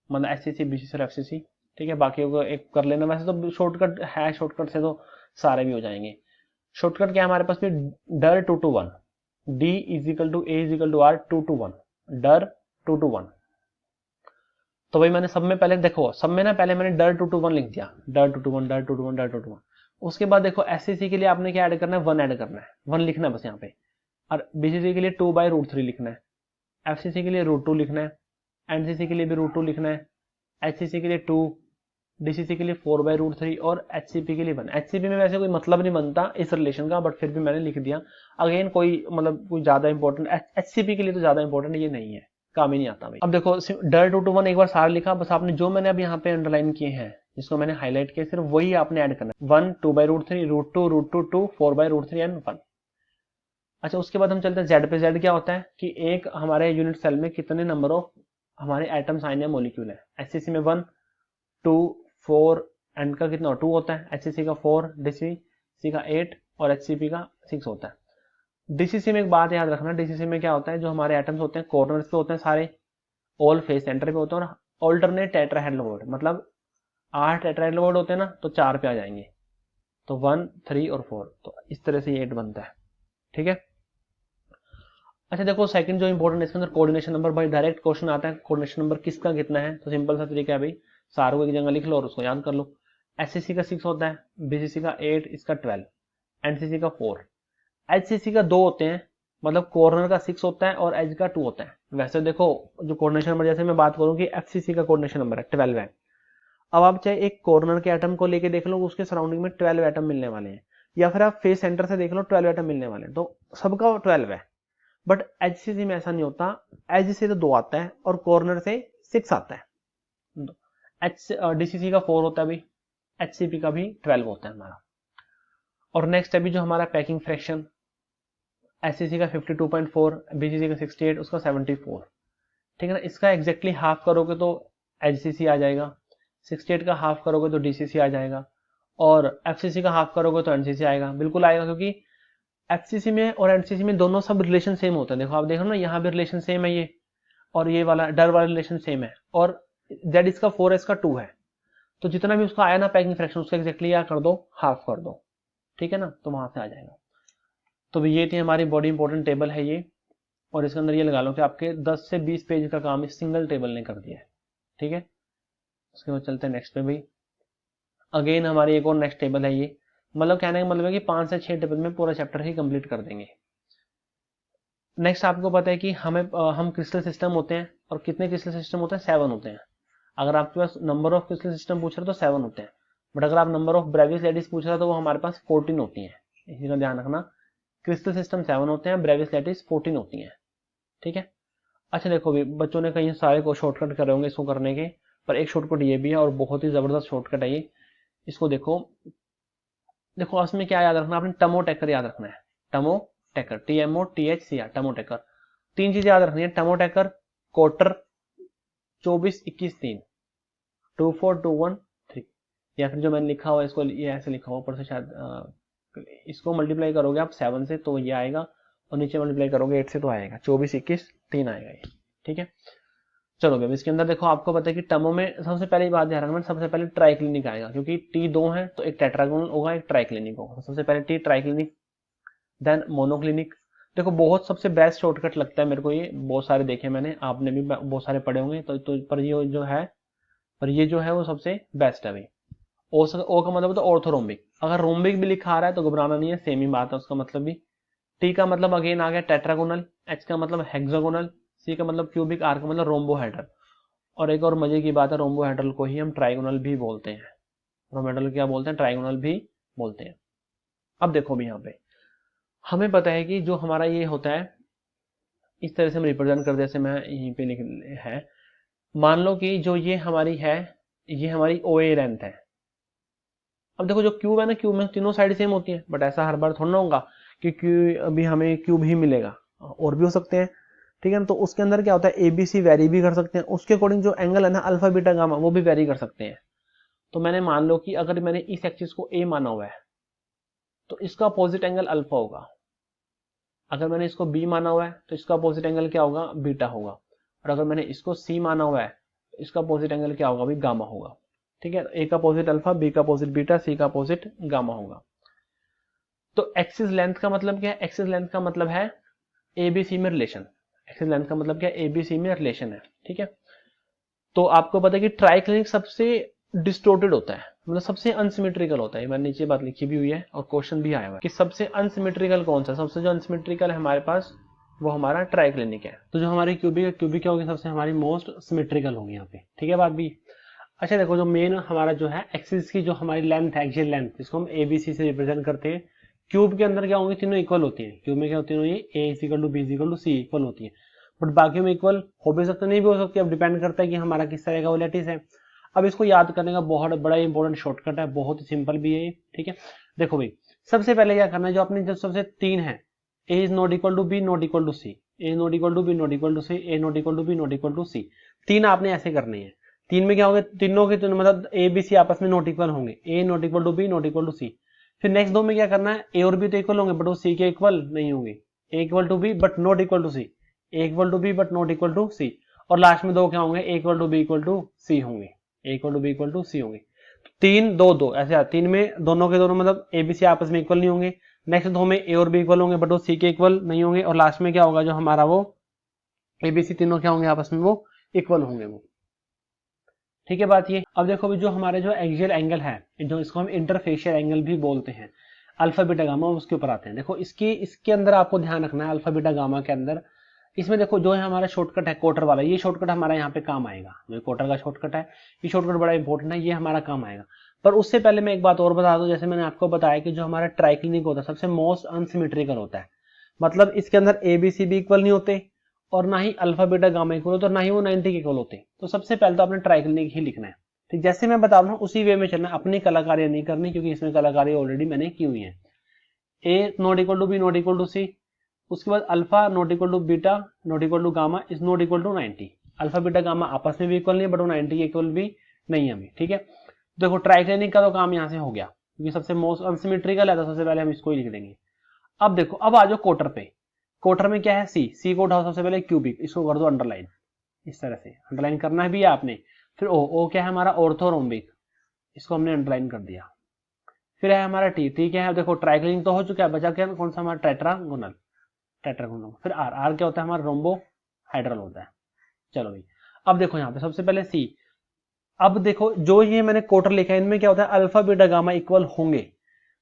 मतलब एससीसी बीसीसी और एफसीसी, ठीक है। बाकी को एक कर लेना, वैसे तो शॉर्टकट है, शॉर्टकट से तो सारे भी हो जाएंगे। शॉर्टकट क्या है हमारे पास में, डर 2 to 1, D is equal to A is equal to R 2 to 1, डर 2 to 1। तो भाई मैंने सब में पहले देखो, सब में ना पहले मैंने डर 2 to 1 लिख दिया, डर 2 to 1, डर 2 to 1, डर 2 to 1। उसके बाद देखो एससीसी के लिए आपने क्या ऐड करना है, 1 ऐड करना है, 1 लिखना है बस यहाँ पे। और बीसीसी के लिए 2/√3 लिखना है, एफसीसी के लिए √2 लिखना है, एनसीसी के लिए भी √2 लिखना है, एचसीसी के लिए 2, डीसीसी के लिए 4/√3 और एचसीपी के लिए 1। एचसीपी में वैसे कोई मतलब नहीं बनता इस रिलेशन का, बट फिर भी मैंने लिख दिया। अगेन कोई मतलब कोई ज्यादा इंपॉर्टेंट, एचसीपी के लिए तो ज्यादा इंपॉर्टेंट ये नहीं है, काम ही नहीं आता भाई। अब देखो डर 2 to 1 एक बार सारा लिखा, बस आपने जो मैंने अब यहाँ पे अंडरलाइन किए हैं, जिसको मैंने हाईलाइट किया, सिर्फ वही आपने ऐड करना है। 1 2/√3, √2 √2 2 4/√3 एंड 1। अच्छा उसके बाद हम चलते हैं जेड पे। जेड क्या होता है कि एक हमारे यूनिट सेल में कितने नंबर ऑफ हमारे एटम्स आइन या मॉलिक्यूल है। एचसीसी में 1 2 4 एंड का कितना 2 होता है, एचसीसी का 4, डीसीसी का 8 और एचसीपी का 6 होता है। डीसीसी में एक बात याद रखना, डीसीसी में क्या होता है, जो हमारे एटम्स होते हैं कॉर्नर्स पे होते हैं सारे, ऑल फेस सेंटर पे होते हैं, और ऑल्टरनेट टेट्राहेड्रल, मतलब 8 टेट्राहेड्रल होते हैं ना, तो 4 पे आ जाएंगे, तो 1 3 और 4, तो इस तरह से ये 8 बनता है, ठीक है। अच्छा देखो सेकंड जो इंपॉर्टेंट है इसके अंदर कोऑर्डिनेशन नंबर, भाई डायरेक्ट क्वेश्चन आता है कोऑर्डिनेशन नंबर किसका कितना है, तो सिंपल सा तरीका है भाई, सारों को एक जगह लिख लो और उसको याद कर लो। एचसीसी का 6 होता है, बीसीसी का 8, इसका 12, एनसीसी का 4, एचसीसी का 2 होते हैं, मतलब कॉर्नर का 6 होता है और एज का 2 होता है। वैसे देखो जो कोऑर्डिनेशन नंबर, जैसे मैं बात करूं कि एफसीसी का कोऑर्डिनेशन नंबर है 12 है, अब आप चाहे एक कॉर्नर के एटम को लेके देख लो, उसके सराउंडिंग में 12 एटम मिलने वाले हैं, या फिर आप फेस सेंटर से देख लो 12 एटम मिलने वाले हैं, तो सबका 12 है। बट एचसीसी में ऐसा नहीं होता, एज से तो 2 आता है और कॉर्नर से 6 आता है। एच डीसीसी का 4 होता है भाई, एचसीपी का भी 12 होता है हमारा। और नेक्स्ट अभी जो हमारा पैकिंग फ्रैक्शन, एचसीसी का 52.4, बीसीसी का 68, उसका 74, ठीक है ना। इसका एग्जैक्टली हाफ करोगे तो एचसीसी आ जाएगा, 68 का हाफ करोगे तो डीसीसी आ जाएगा, और एफसीसी का हाफ करोगे तो एनसीसी आएगा, बिल्कुल आएगा, क्योंकि एफसीसी में और एनसीसी में दोनों सब रिलेशन सेम होते हैं। देखो आप देखो ना, यहाँ भी रिलेशन सेम है ये, और ये वाला डर वाला रिलेशन सेम है, और जेड इसका 4 इसका 2 है, तो जितना भी उसका आया ना पैकिंग फ्रैक्शन, उसका एग्जैक्टली क्या कर दो, हाफ कर दो, ठीक है ना, तो वहां से आ जाएगा। तो ये थी हमारी बड़ी इंपॉर्टेंट टेबल है ये, और इसके अंदर ये लगा लो कि आपके 10 से 20 पेज का काम इस सिंगल टेबल ने कर दिया है, ठीक है। उसके बाद चलते हैं नेक्स्ट पे भाई। अगेन हमारी एक और नेक्स्ट टेबल है ये, मतलब कहने का मतलब है कि 5 से 6 टेबल में पूरा चैप्टर ही कंप्लीट कर देंगे। नेक्स्ट आपको पता है कि हम क्रिस्टल सिस्टम होते हैं, और कितने क्रिस्टल सिस्टम होते हैं, 7 होते हैं। अगर आपके पास नंबर ऑफ क्रिस्टल सिस्टम पूछ रहे हो तो 7 होते हैं, बट अगर आप नंबर ऑफ ब्रेविस लेटिस पूछ रहे हो तो वो हमारे पास 14 होती है, इसी का ध्यान रखना। क्रिस्टल सिस्टम 7 होते हैं, ब्रेविस लेटिस 14 होती है, ठीक है। अच्छा देखो भी बच्चों ने कहीं सारे को शॉर्टकट करे होंगे इसको करने के, पर एक शॉर्टकट ये भी है और बहुत ही जबरदस्त शॉर्टकट है ये, इसको देखो। देखो इसमें क्या याद रखना, आपने टमोटेकर याद रखना है, टमोटेकर, TMOTHCR, टमोटेकर। 3 चीजें याद रखनी है, टमोटेकर, क्वार्टर, 24 21 3, 2 4 2 1 3, या फिर जो मैंने लिखा हुआ इसको ये ऐसे लिखा हुआ ऊपर से शायद, इसको मल्टीप्लाई करोगे आप 7 से तो ये आएगा, और नीचे मल्टीप्लाई करोगे 8 से तो आएगा 24 21 3 आएगा ये, ठीक है। चलो अब इसके अंदर देखो आपको पता है कि टमो में सबसे पहले बात ध्यान रखना, सबसे पहले ट्राइक्लिनिक आएगा, क्योंकि टी 2 है तो एक टेट्रागोनल होगा एक ट्राइक्लिनिक होगा, सबसे पहले टी ट्राइक्लिनिक, देन मोनोक्लिनिक। देखो बहुत सबसे बेस्ट शॉर्टकट लगता है मेरे को ये, बहुत सारे देखे मैंने, आपने भी बहुत सारे पढ़े होंगे, तो पर ये जो है वो सबसे बेस्ट है भाई। ओ का मतलब तो ऑर्थोरोम्बिक, अगर रोम्बिक भी लिखा आ रहा है तो घबराना नहीं है, सेम ही बात है उसका मतलब भी, टी का मतलब अगेन आ गया टेट्रागोनल, एच का मतलब हेक्सागोनल, सी का मतलब क्यूबिक, आर का मतलब रोम्बोहेड्रल। और एक और मजे की बात है, रोम्बोहेड्रल को ही हम ट्राइगोनल भी बोलते हैं। रोम्बोहेड्रल क्या बोलते हैं? ट्राइगोनल भी बोलते हैं। अब देखो भी यहाँ पे हमें पता है कि जो हमारा ये होता है इस तरह से हम रिप्रेजेंट कर, जैसे मैं यहीं पे लिख है, मान लो कि जो ये हमारी है, ये हमारी ओ ए लेंथ है। अब देखो जो क्यूब है ना, क्यूब में तीनों साइड सेम होती है, बट ऐसा हर बार थोड़ा ना होगा कि क्यू अभी हमें क्यूब ही मिलेगा, और भी हो सकते हैं, ठीक है ना। तो उसके अंदर क्या होता है, एबीसी वेरी भी कर सकते हैं, उसके अकॉर्डिंग जो एंगल है ना अल्फा बीटा गामा वो भी वेरी कर सकते हैं। तो मैंने मान लो कि अगर मैंने इस एक्सिस को ए माना हुआ है तो इसका अपोजिट एंगल अल्फा होगा। अगर मैंने इसको बी माना हुआ है तो इसका अपोजिट एंगल क्या होगा? बीटा होगा। और अगर मैंने इसको सी माना हुआ है तो इसका अपोजिट एंगल क्या होगा? भी गामा होगा। ठीक है, ए का अपोजिट अल्फा, बी का अपोजिट बीटा, सी का अपोजिट गामा होगा। तो एक्सिस लेंथ का मतलब क्या है? एक्सिस लेंथ का मतलब है एबीसी में रिलेशन। एक्सिस लेंथ का मतलब क्या है? एबीसी में रिलेशन है। ठीक है, तो आपको पता है कि ट्राइक्लिनिक सबसे डिस्टोर्टेड होता है, मतलब सबसे अनसिमेट्रिकल होता है। मैंने नीचे बात लिखी भी हुई है और क्वेश्चन भी आया हुआ है कि सबसे अनसिमेट्रिकल कौन सा, सबसे जो अनसिमेट्रिकल है हमारे पास वो हमारा ट्राइक्लिनिक है। तो जो हमारी क्यूबिक है, क्यूबिक क्या होगी? सबसे हमारी मोस्ट सिमेट्रिकल होगी यहाँ पे। ठीक है बात भी। अच्छा देखो, जो मेन हमारा जो है एक्सिस की जो हमारी लेंथ है, एक्सियल लेंथ, जिसको हम एबीसी से रिप्रेजेंट करते हैं, क्यूब के अंदर क्या होंगी? तीनों इक्वल होती है। क्यूब में क्या होती है? A is equal to B is equal to C equal होती है। बट बाकी में इक्वल हो भी सकते, नहीं भी हो सकती, अब डिपेंड करता है कि हमारा किस तरह का वो लैटिस है। अब इसको याद करने का बहुत बड़ा इंपॉर्टेंट शॉर्टकट है, बहुत ही सिंपल भी है। ठीक है, देखो भाई सबसे पहले क्या करना है, जो अपने जो सबसे तीन है, A is not equal to B not equal to C, A not equal to B not equal to C, A not equal to B not equal to C, तीन आपने ऐसे करने हैं। तीन में क्या होगा? तीनों के तीनों मतलब ए बी सी आपस में नॉट इक्वल होंगे, A not equal to B not equal to C. फिर नेक्स्ट दो में क्या करना है, ए और बी तो इक्वल होंगे बट वो सी के इक्वल नहीं होंगे, A equal to B but not equal to C, A equal to B but not equal to C. और लास्ट में दो क्या होंगे? A equal to B equal to C होंगे, A equal to B equal to C होंगे। तीन दो दो ऐसे, तीन में दोनों के दोनों मतलब ए बी सी आपस में इक्वल नहीं होंगे। नेक्स्ट दो में ए और बी इक्वल होंगे बट वो सी के इक्वल नहीं होंगे। और लास्ट में क्या होगा, जो हमारा वो ए बी सी तीनों क्या होंगे? आपस में वो इक्वल होंगे वो। ठीक है बात ये। अब देखो भी जो हमारे जो एक्सियल एंगल है, जो इसको हम इंटरफेशियल एंगल भी बोलते हैं, अल्फा बीटा गामा, उसके ऊपर आते हैं। देखो इसके अंदर आपको ध्यान रखना है, अल्फा बीटा गामा के अंदर इसमें देखो जो है हमारा शॉर्टकट है क्वार्टर वाला, ये शॉर्टकट हमारा यहाँ पे काम आएगा। जो क्वार्टर का शॉर्टकट है, ये शॉर्टकट बड़ा इंपॉर्टेंट है, ये हमारा काम आएगा। पर उससे पहले मैं एक बात और बता दूं, जैसे मैंने आपको बताया कि जो हमारा ट्राइक्लिनिक होता है सबसे मोस्ट अनसिमेट्रिकल होता है। मतलब इसके अंदर ए बी सी भी इक्वल नहीं होते और ना ही अल्फा बीटा गामा इक्वल होते और ना ही वो 90 के इक्वल होते। तो सबसे पहले तो आपने ट्राइक्लिनिक ही लिखना है। ठीक, जैसे मैं बता रहा हूँ उसी वे में चलना, अपनी कलाकारी नहीं करनी, क्योंकि इसमें कलाकारी ऑलरेडी मैंने की हुई है। A not equal to B not equal to C, उसके बाद alpha not equal to beta not equal to gamma is not equal to 90। Alpha beta gamma आपस में भी इक्वल नहीं है बट वो 90 के इक्वल भी नहीं है अभी। ठीक है, देखो ट्राइक्लिनिक का तो काम यहाँ से हो गया, क्योंकि सबसे मोस्ट अनसिमेट्रिकल है तो सबसे पहले हम इसको ही लिख देंगे। अब देखो, अब आ जाओ क्वार्टर पे। क्वार्टर में क्या है? सी, सी को उठाओ सबसे पहले क्यूबिक, इसको कर दो अंडरलाइन, इस तरह से अंडरलाइन करना भी है आपने। फिर ओ, ओ क्या है हमारा? ऑर्थोरोम्बिक, इसको हमने अंडरलाइन कर दिया। फिर है हमारा टी, टी क्या है? देखो ट्राइक्लिनिक तो हो चुका है, बचा क्या? कौन सा? हमारा टेट्रागोनल, टेट्रागोनल। फिर आर, आर क्या होता है हमारा? रोम्बो हाइड्रल होता है। चलो भाई, अब देखो यहाँ पे सबसे पहले सी। अब देखो जो ये मैंने क्वार्टर लिखा है, इनमें क्या होता है? अल्फा बीटा गामा इक्वल होंगे।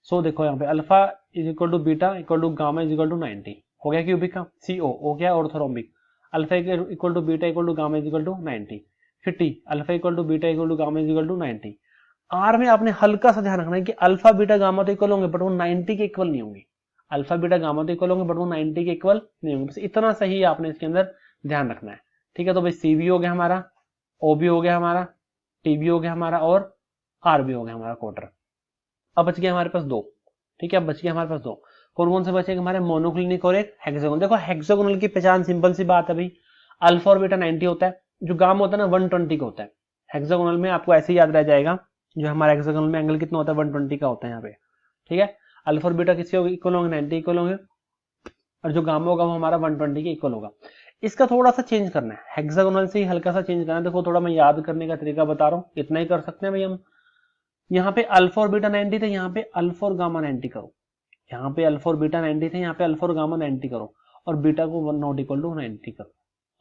सो देखो यहाँ पे alpha is equal to beta equal to gamma is equal to 90 हो गया क्यूबिक का। सी ओ, ओ क्या? Orthorhombic, alpha equal to beta equal to gamma is equal to 90। फिर T, alpha equal to beta equal to gamma is equal to 90। R में आपने हल्का सा ध्यान रखना है कि अल्फा बीटा गामा तो इक्वल होंगे बट वो 90 के इक्वल नहीं होंगे। अल्फा बीटा गामा तो इक्वल होंगे बट वो 90 के इक्वल नहीं होंगे। बस इतना सही आपने इसके अंदर ध्यान रखना है। ठीक है, तो भाई सी भी हो गया हमारा, ओ भी हो गया हमारा, टी भी हो गया हमारा और आर भी हो गया हमारा क्वार्टर। अब बच गया हमारे पास दो। ठीक है, अब बच गया हमारे पास दो। कौन कौन से बचेंगे हमारे? मोनोक्लिनिक और एक हेक्सागोनल। देखो हेक्सागोनल की पहचान सिंपल सी बात है भाई, अल्फा और बीटा 90 होता है, जो गामा होता है ना 120 का होता है। हेक्सागोनल में आपको ऐसे ही याद रह जाएगा, जो हमारा हेक्सागोनल में एंगल कितना होता है? 120 का होता है यहाँ पे। ठीक है, अल्फा और बीटा किसके इक्वल होंगे? 90 इक्वल होंगे, और जो गामा होगा वो हमारा 120 के इक्वल होगा। इसका थोड़ा सा चेंज करना है, हेक्सागोनल से ही हल्का सा चेंज करना है। देखो थोड़ा मैं याद करने का तरीका बता रहा हूँ, इतना ही कर सकते हैं भाई हम। यहाँ पे अल्फा और बीटा 90 थे, यहाँ पे अल्फा और गामा 90 करो। यहाँ पे अल्फा और बीटा 90 थे, यहाँ पे अल्फा और गामा 90 करो, और बीटा को नॉट इक्वल टू 90 करो।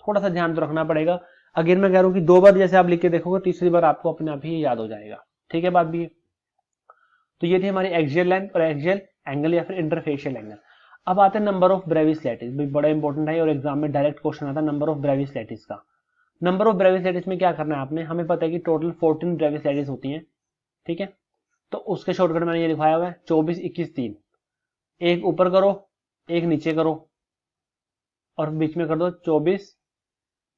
थोड़ा सा ध्यान तो रखना पड़ेगा। अगेन मैं कह रहा हूँ कि दो बार जैसे आप लिख के देखोगे, तीसरी बार आपको अपने आप ही याद हो जाएगा। ठीक है बात भी। तो ये थी हमारी एक्सियल लेंथ और एक्सियल एंगल या फिर इंटरफेशियल एंगल। अब आते हैं नंबर ऑफ ब्रेविस लैटिस, भाई बड़ा इंपॉर्टेंट है और एग्जाम में डायरेक्ट क्वेश्चन आता है नंबर ऑफ ब्रेविस लैटिस का। नंबर ऑफ ब्रेविस लैटिस में क्या करना है आपने, हमें पता है कि टोटल 14 ब्रेविस लैटिस होती हैं, ठीक है। तो उसके शॉर्टकट मैंने ये लिखवाया हुआ है 24, 21, 3। एक ऊपर करो, एक नीचे करो और बीच में कर दो 24,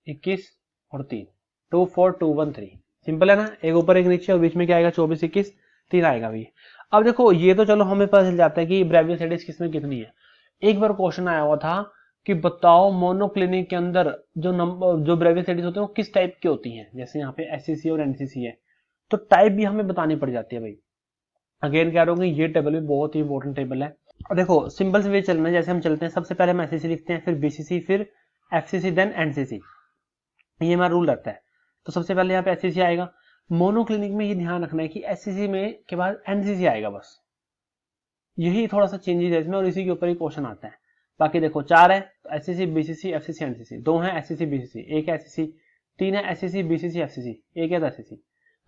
21 और 3। 2, 4, 2, 1, 3। सिंपल है ना, एक ऊपर एक नीचे और बीच में क्या आएगा 24, 21, 3 आएगा भाई। अब देखो ये तो चलो हमें पता चल जाता है कि ब्रेविस लैटिस किसमें कितनी है। एक बार क्वेश्चन आया हुआ था कि बताओ मोनोक्लिनिक के अंदर जो ब्रेविस लैटिस होते हैं वो किस टाइप की होती हैं, जैसे यहाँ पे एससीसी और एनसीसी है, तो टाइप भी हमें बतानी पड़ जाती है भाई। अगेन कह रहा हूँ ये टेबल भी बहुत ही इंपॉर्टेंट टेबल है। और देखो सिंपल से वे चलना है, जैसे हम चलते हैं सबसे पहले हम एससीसी लिखते हैं, फिर बीसीसी, फिर एफसीसी, देन एनसीसी, ये हमारा रूल रहता है। तो सबसे पहले यहाँ पे एससीसी आएगा। मोनोक्लिनिक में ये ध्यान रखना है कि एससीसी में के बाद एनसीसी आएगा, बस यही थोड़ा सा चेंजेस है इसमें और इसी के ऊपर ही क्वेश्चन आता है। बाकी देखो 4 है तो एससीसी, बीसीसी, एफसीसी, एनसीसी। 2 है एससीसी, बीसीसी, 1 है एससीसी, 3 है एससीसी, बीसीसी, एफसीसी, 1 है तो एससीसी।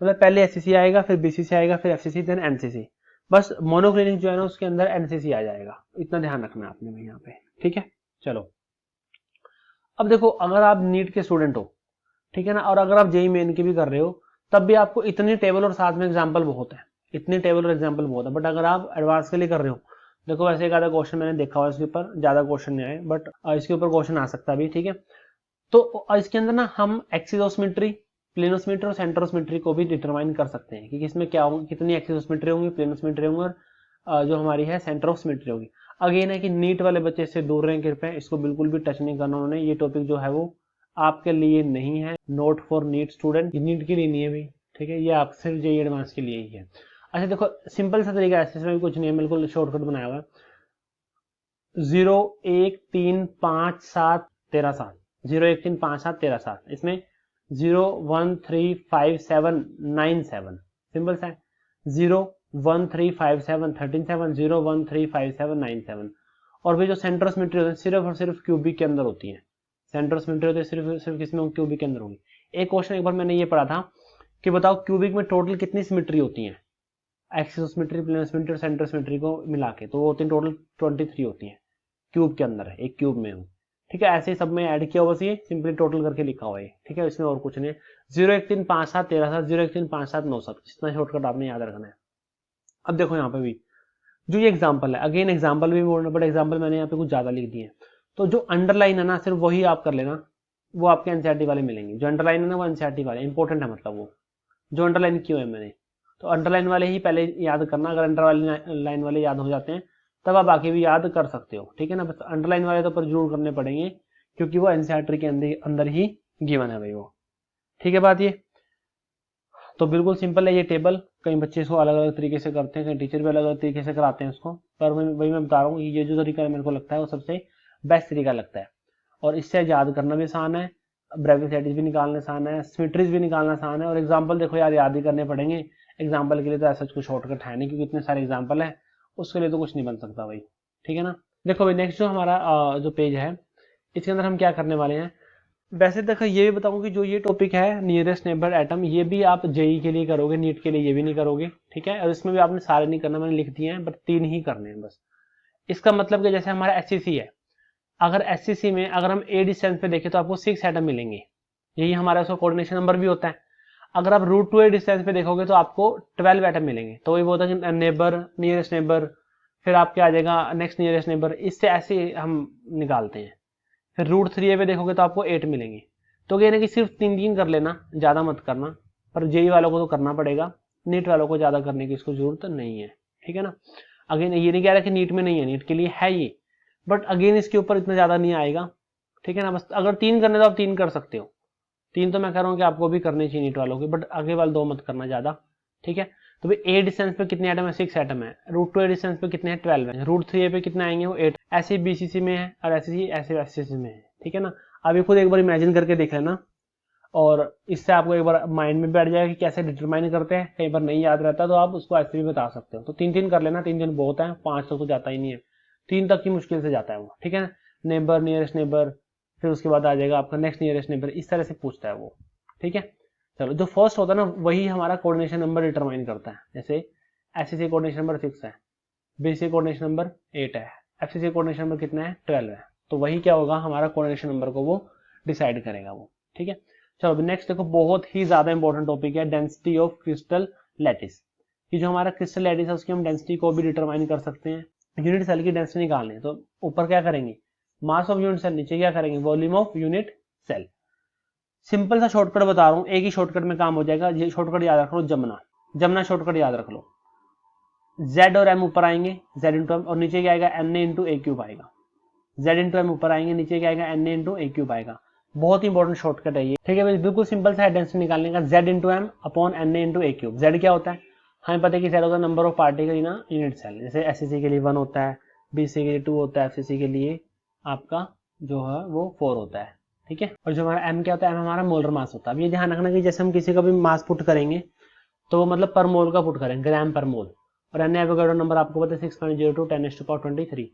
मतलब पहले एससीसी आएगा, फिर बीसीसी आएगा, फिर एफसीसी, देन एनसीसी। बस मोनोक्लिनिक जो है ना उसके अंदर एनसीसी आ जाएगा, इतना ध्यान रखना है आपने भी यहाँ पे, ठीक है। चलो अब देखो अगर आप नीट के स्टूडेंट हो, ठीक है ना, और अगर आप जेई मेन की भी कर रहे हो तब भी आपको इतनी टेबल और साथ में एग्जाम्पल बहुत है, इतनी टेबल और एग्जाम्पल बहुत है। बट अगर आप एडवांस के लिए कर रहे हो, देखो वैसे एक आधा क्वेश्चन मैंने देखा हुआ इसके ऊपर, ज्यादा क्वेश्चन नहीं आए बट इसके ऊपर क्वेश्चन आ सकता भी, ठीक है। तो इसके अंदर ना हम एक्सिसोमेट्री, प्लेनोसिमेट्री और सेंट्रोसिमेट्री को भी डिटरमाइन कर सकते हैं कि किसमें क्या होगा, कितनी एक्सिसोमेट्री होंगी, प्लेनोसिमेट्री होंगी और जो हमारी है सेंट्रोसिमेट्री होगी। अगेन है कि नीट वाले बच्चे इससे दूर रहें कृपया, इसको बिल्कुल भी टच नहीं करना उन्होंने, ये टॉपिक जो है वो आपके लिए नहीं है, not for NEET student, NEET के लिए नहीं है भाई, ठीक है, ये आप सिर्फ जेईई एडवांस के लिए ही है। अच्छा देखो सिंपल सा तरीका है, इसमें भी कुछ नहीं है, बिल्कुल शॉर्टकट बनाया हुआ है। 0, 1, 3, 5, 7, 13, 7, 0, 1, 3, 5, 7, 13, 7, इसमें 0, 1, 3, 5, 7, 9, 7, सिंपल सा है। 0, 1, 3, 5, 7, 13, 7, 0, 1, 3, 5, 7, 9, 7। और भी जो सेंट्रोसिमेट्री होती है सिर्फ और सिर्फ क्यूबिक के अंदर होती है, सेंट्रोसिमेट्री होती है सिर्फ सिर्फ किसमें, क्यूबिक के अंदर होगी। एक क्वेश्चन एक बार मैंने ये पढ़ा था कि बताओ क्यूबिक में टोटल कितनी सिमेट्री होती है, एक्सिसोसिमेट्री, प्लेनोसिमेट्री और सेंट्रोसिमेट्री को मिला के, तो वो होती है टोटल 23 होती है, क्यूब के अंदर है, एक क्यूब में हूँ, ठीक है। ऐसे ही सब में ऐड किया हुआ बस ये सिंपली टोटल करके लिखा हुआ है, ठीक है, इसमें और कुछ नहीं है। 0, 1, 3, 5, 7, 13, 7, 0, 1, 3, 5, 7, 9, 7, इतना शॉर्टकट आपने याद रखना है। अब देखो यहाँ पे भी जो ये एग्जाम्पल है, अगेन एग्जाम्पल भी बोलना, बट एग्जाम्पल मैंने यहाँ पे कुछ ज्यादा लिख दिए हैं, तो जो अंडरलाइन है ना सिर्फ वही आप कर लेना, वो आपके एनसीईआरटी वाले मिलेंगे। जो अंडरलाइन है ना वो एनसीईआरटी वाले इंपॉर्टेंट है, मतलब वो जो अंडरलाइन क्यों है मैंने, तो अंडरलाइन वाले ही पहले याद करना, अगर अंडरलाइन वाले याद हो जाते हैं तब आप बाकी भी याद कर सकते हो, ठीक है ना। बस अंडरलाइन वाले तो पर जरूर करने पड़ेंगे क्योंकि वो एनसीईआरटी के अंदर ही गिवन है भाई वो, ठीक है बात ये। तो बिल्कुल सिंपल है ये टेबल, कई बच्चे इसको अलग अलग तरीके से करते हैं, कई टीचर भी अलग अलग तरीके से कराते हैं उसको, पर वही मैं बता रहा हूँ ये जो तरीका मेरे को लगता है वो सबसे बेस्ट तरीका लगता है और इससे याद करना भी आसान है, ब्रेविस भी निकालना आसान है, सिमेट्रीज भी निकालना आसान है, और एग्जाम्पल देखो यार याद ही करने पड़ेंगे। एग्जाम्पल के लिए तो ऐसा कुछ शॉर्टकट है नहीं क्योंकि इतने सारे एग्जाम्पल है, उसके लिए तो कुछ नहीं बन सकता भाई, ठीक है ना। देखो भाई नेक्स्ट जो हमारा जो पेज है इसके अंदर हम क्या करने वाले हैं, वैसे देखो ये भी बताऊं कि जो ये टॉपिक है नियरेस्ट नेबर एटम, ये भी आप जेई के लिए करोगे, नीट के लिए ये भी नहीं करोगे, ठीक है। और इसमें भी आपने सारे नहीं करना, मैंने लिख दिए हैं, बट 3 ही करने हैं बस। इसका मतलब कि जैसे हमारा एससीसी है, अगर एससीसी में अगर हम ए डिस्टेंस पे देखें तो आपको 6 एटम मिलेंगे, यही हमारा उसका कोऑर्डिनेशन नंबर भी होता है। अगर आप रूट टू ए डिस्टेंस पे देखोगे तो आपको 12 एटम मिलेंगे, तो वही बोलता है कि नेबर, नियरेस्ट नेबर, फिर आपके आ जाएगा नेक्स्ट नियरेस्ट नेबर, इससे ऐसे हम निकालते हैं। फिर रूट 3 पे देखोगे तो आपको 8 मिलेंगे। तो कहने कि सिर्फ 3 कर लेना, ज्यादा मत करना, पर जेई वालों को तो करना पड़ेगा, नीट वालों को ज्यादा करने की इसको जरूरत नहीं है, ठीक है ना। अगेन ये नहीं कह रहा कि नीट में नहीं है, नीट के लिए है ये, बट अगेन इसके ऊपर इतना ज्यादा नहीं आएगा, ठीक है ना। बस अगर 3 करने तो आप 3 कर सकते हो, 3 तो मैं कह रहा हूँ कि आपको भी करने चाहिए नीट वालों के, बट आगे वाले 2 मत करना ज्यादा, ठीक है। तो भाई ए डिस्टेंस पे कितने एटम है, 6 एटम है। रूट टू ए डिस्टेंस पे कितने हैं, 12 है। रूट 3 पे कितने आएंगे, वो 8। ऐसे बीसीसी में है और ऐसे एससीसी में है, ठीक है ना। अभी खुद एक बार इमेजिन करके देख लेना और इससे आपको एक बार माइंड में बैठ जाएगा कि कैसे डिटरमाइन करते हैं, कई बार नहीं याद रहता तो आप उसको ऐसे भी बता सकते हो। तो 3 कर लेना, 3 बहुत है, 5 तक तो जाता ही नहीं है, 3 तक की मुश्किल से जाता है वो, ठीक है। नेबर, नियरेस्ट नेबर, फिर उसके बाद आ जाएगा आपका नेक्स्ट नियरेस्ट नेबर, इस तरह से पूछता है वो, ठीक है। चलो जो फर्स्ट होता है ना वही हमारा कोऑर्डिनेशन नंबर डिटरमाइन करता है, जैसे एससीसी कोऑर्डिनेशन नंबर 6 है, बीसी कोऑर्डिनेशन नंबर 8 है, FCC कोऑर्डिनेशन नंबर कितना है 12 है, तो वही क्या होगा हमारा कोऑर्डिनेशन नंबर को वो डिसाइड करेगा वो। ठीक है, चलो अभी नेक्स्ट देखो, बहुत ही ज्यादा इंपॉर्टेंट टॉपिक है डेंसिटी ऑफ क्रिस्टल लैटिस। कि जो हमारा क्रिस्टल लैटिस है उसकी हम डेंसिटी को भी डिटरमाइन कर सकते हैं। यूनिट सेल की डेंसिटी निकालनी है तो ऊपर क्या करेंगे मास ऑफ यूनिट सेल, नीचे क्या करेंगे volume of unit cell. Simple सा शॉर्टकट बता रहा हूं, एक ही शॉर्टकट में काम हो जाएगा। ये शॉर्टकट याद रख लो, जमुना जमुना शॉर्टकट याद रख लो। Z और M ऊपर आएंगे, Z इंटू एम, और नीचे क्या आएगा Na इंटू ए क्यूब आएगा। Z इंटू एम ऊपर आएंगे, नीचे क्या आएगा Na इंटू ए क्यूब आएगा। बहुत ही इंपॉर्टेंट शॉर्टकट है ये। ठीक है भाई, बिल्कुल सिंपल सा है डेंसिटी निकालने का। Z into M upon Na into A cube. Z क्या होता है, हमें पता है कि Z होता है number of particle in unit cell. जैसे SCC के लिए 1 होता है, BC के लिए 2 होता है, FCC के लिए आपका जो है वो 4 होता है। ठीक है, और जो हमारा M क्या होता है, M हमारा मोलर मास होता है। अब ये ध्यान रखना कि जैसे हम किसी का भी मास पुट करेंगे तो वो मतलब पर मोल का पुट करेंगे, ग्राम पर मोल। और एन एवोगाड्रो नंबर आपको पता है 6.02 10⁻23।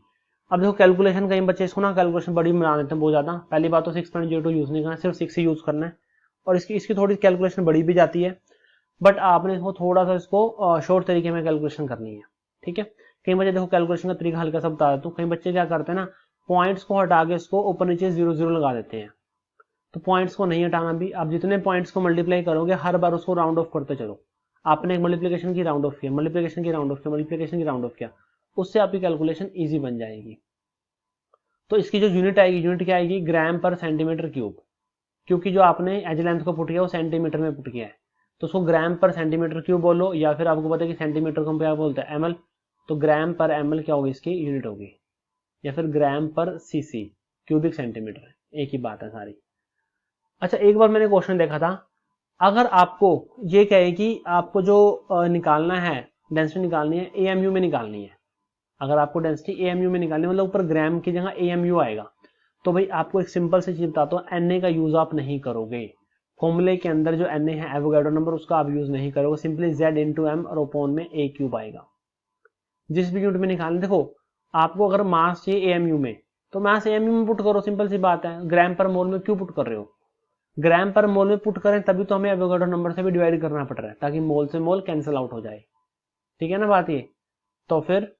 अब देखो कैलकुलेशन, कहीं बच्चे इसको ना कैलकुलेशन बड़ी बना देते हैं बहुत ज्यादा। पहली बात तो 6.02 यूज नहीं करना, सिर्फ 6 ही यूज करना है, और इसकी थोड़ी कैलकुलेशन बड़ी भी जाती है, बट आपने इसको थोड़ा सा इसको शॉर्ट तरीके में कैलकुलेशन करनी है। ठीक है, कई बच्चे देखो कैलकुलेशन का तरीका हल्का सा बता देता हूँ। कई बच्चे क्या करते हैं ना, पॉइंट्स को हटा के इसको ऊपर नीचे 0 लगा देते हैं। तो पॉइंट्स को नहीं हटाना भी, आप जितने पॉइंट्स को मल्टीप्लाई करोगे हर बार उसको राउंड ऑफ करते चलो। आपने एक मल्टीप्लिकेशन की राउंड ऑफ किया, मल्टीप्लिकेशन की राउंड ऑफ किया, मल्टीप्लिकेशन की राउंड ऑफ किया, उससे आपकी कैलकुलेशन इजी बन जाएगी। तो इसकी जो यूनिट आएगी, यूनिट क्या आएगी ग्राम पर सेंटीमीटर क्यूब, क्योंकि जो आपने एज लेंथ को पुट किया वो सेंटीमीटर में पुट किया है, तो उसको ग्राम पर सेंटीमीटर क्यूब बोलो, या फिर आपको पता है कि सेंटीमीटर को क्या बोलते हैं ml, तो ग्राम पर ml क्या होगी इसकी यूनिट होगी, या फिर ग्राम पर cc क्यूबिक सेंटीमीटर, एक ही बात है सारी। अच्छा, एक बार मैंने क्वेश्चन देखा था, अगर आपको ये कहे कि आपको जो निकालना है डेंसिटी निकालनी है AMU में निकालनी है, अगर आपको डेंसिटी AMU में निकालनी है मतलब ऊपर ग्राम की जगह AMU आएगा, तो भाई आपको एक सिंपल सी चीज बताता हूँ, Na का यूज आप नहीं करोगे। फॉर्मूले के अंदर जो Na है एवोगाड्रो नंबर, उसका आप यूज नहीं करोगे, सिंपली Z इंटू एम और ओपोन में ए क्यूब आएगा। जिस भी यूनिट में निकालना, देखो आपको अगर मास चाहिए AMU में तो मास AMU में पुट करो, सिंपल सी बात है। ग्राम पर मोल में क्यों पुट कर रहे हो, ग्राम पर मोल में पुट करें तभी तो हमें एवोगाड्रो नंबर से भी डिवाइड करना पड़ रहा है, ताकि मोल से मोल कैंसिल आउट हो जाए। ठीक है ना बात ये, तो फिर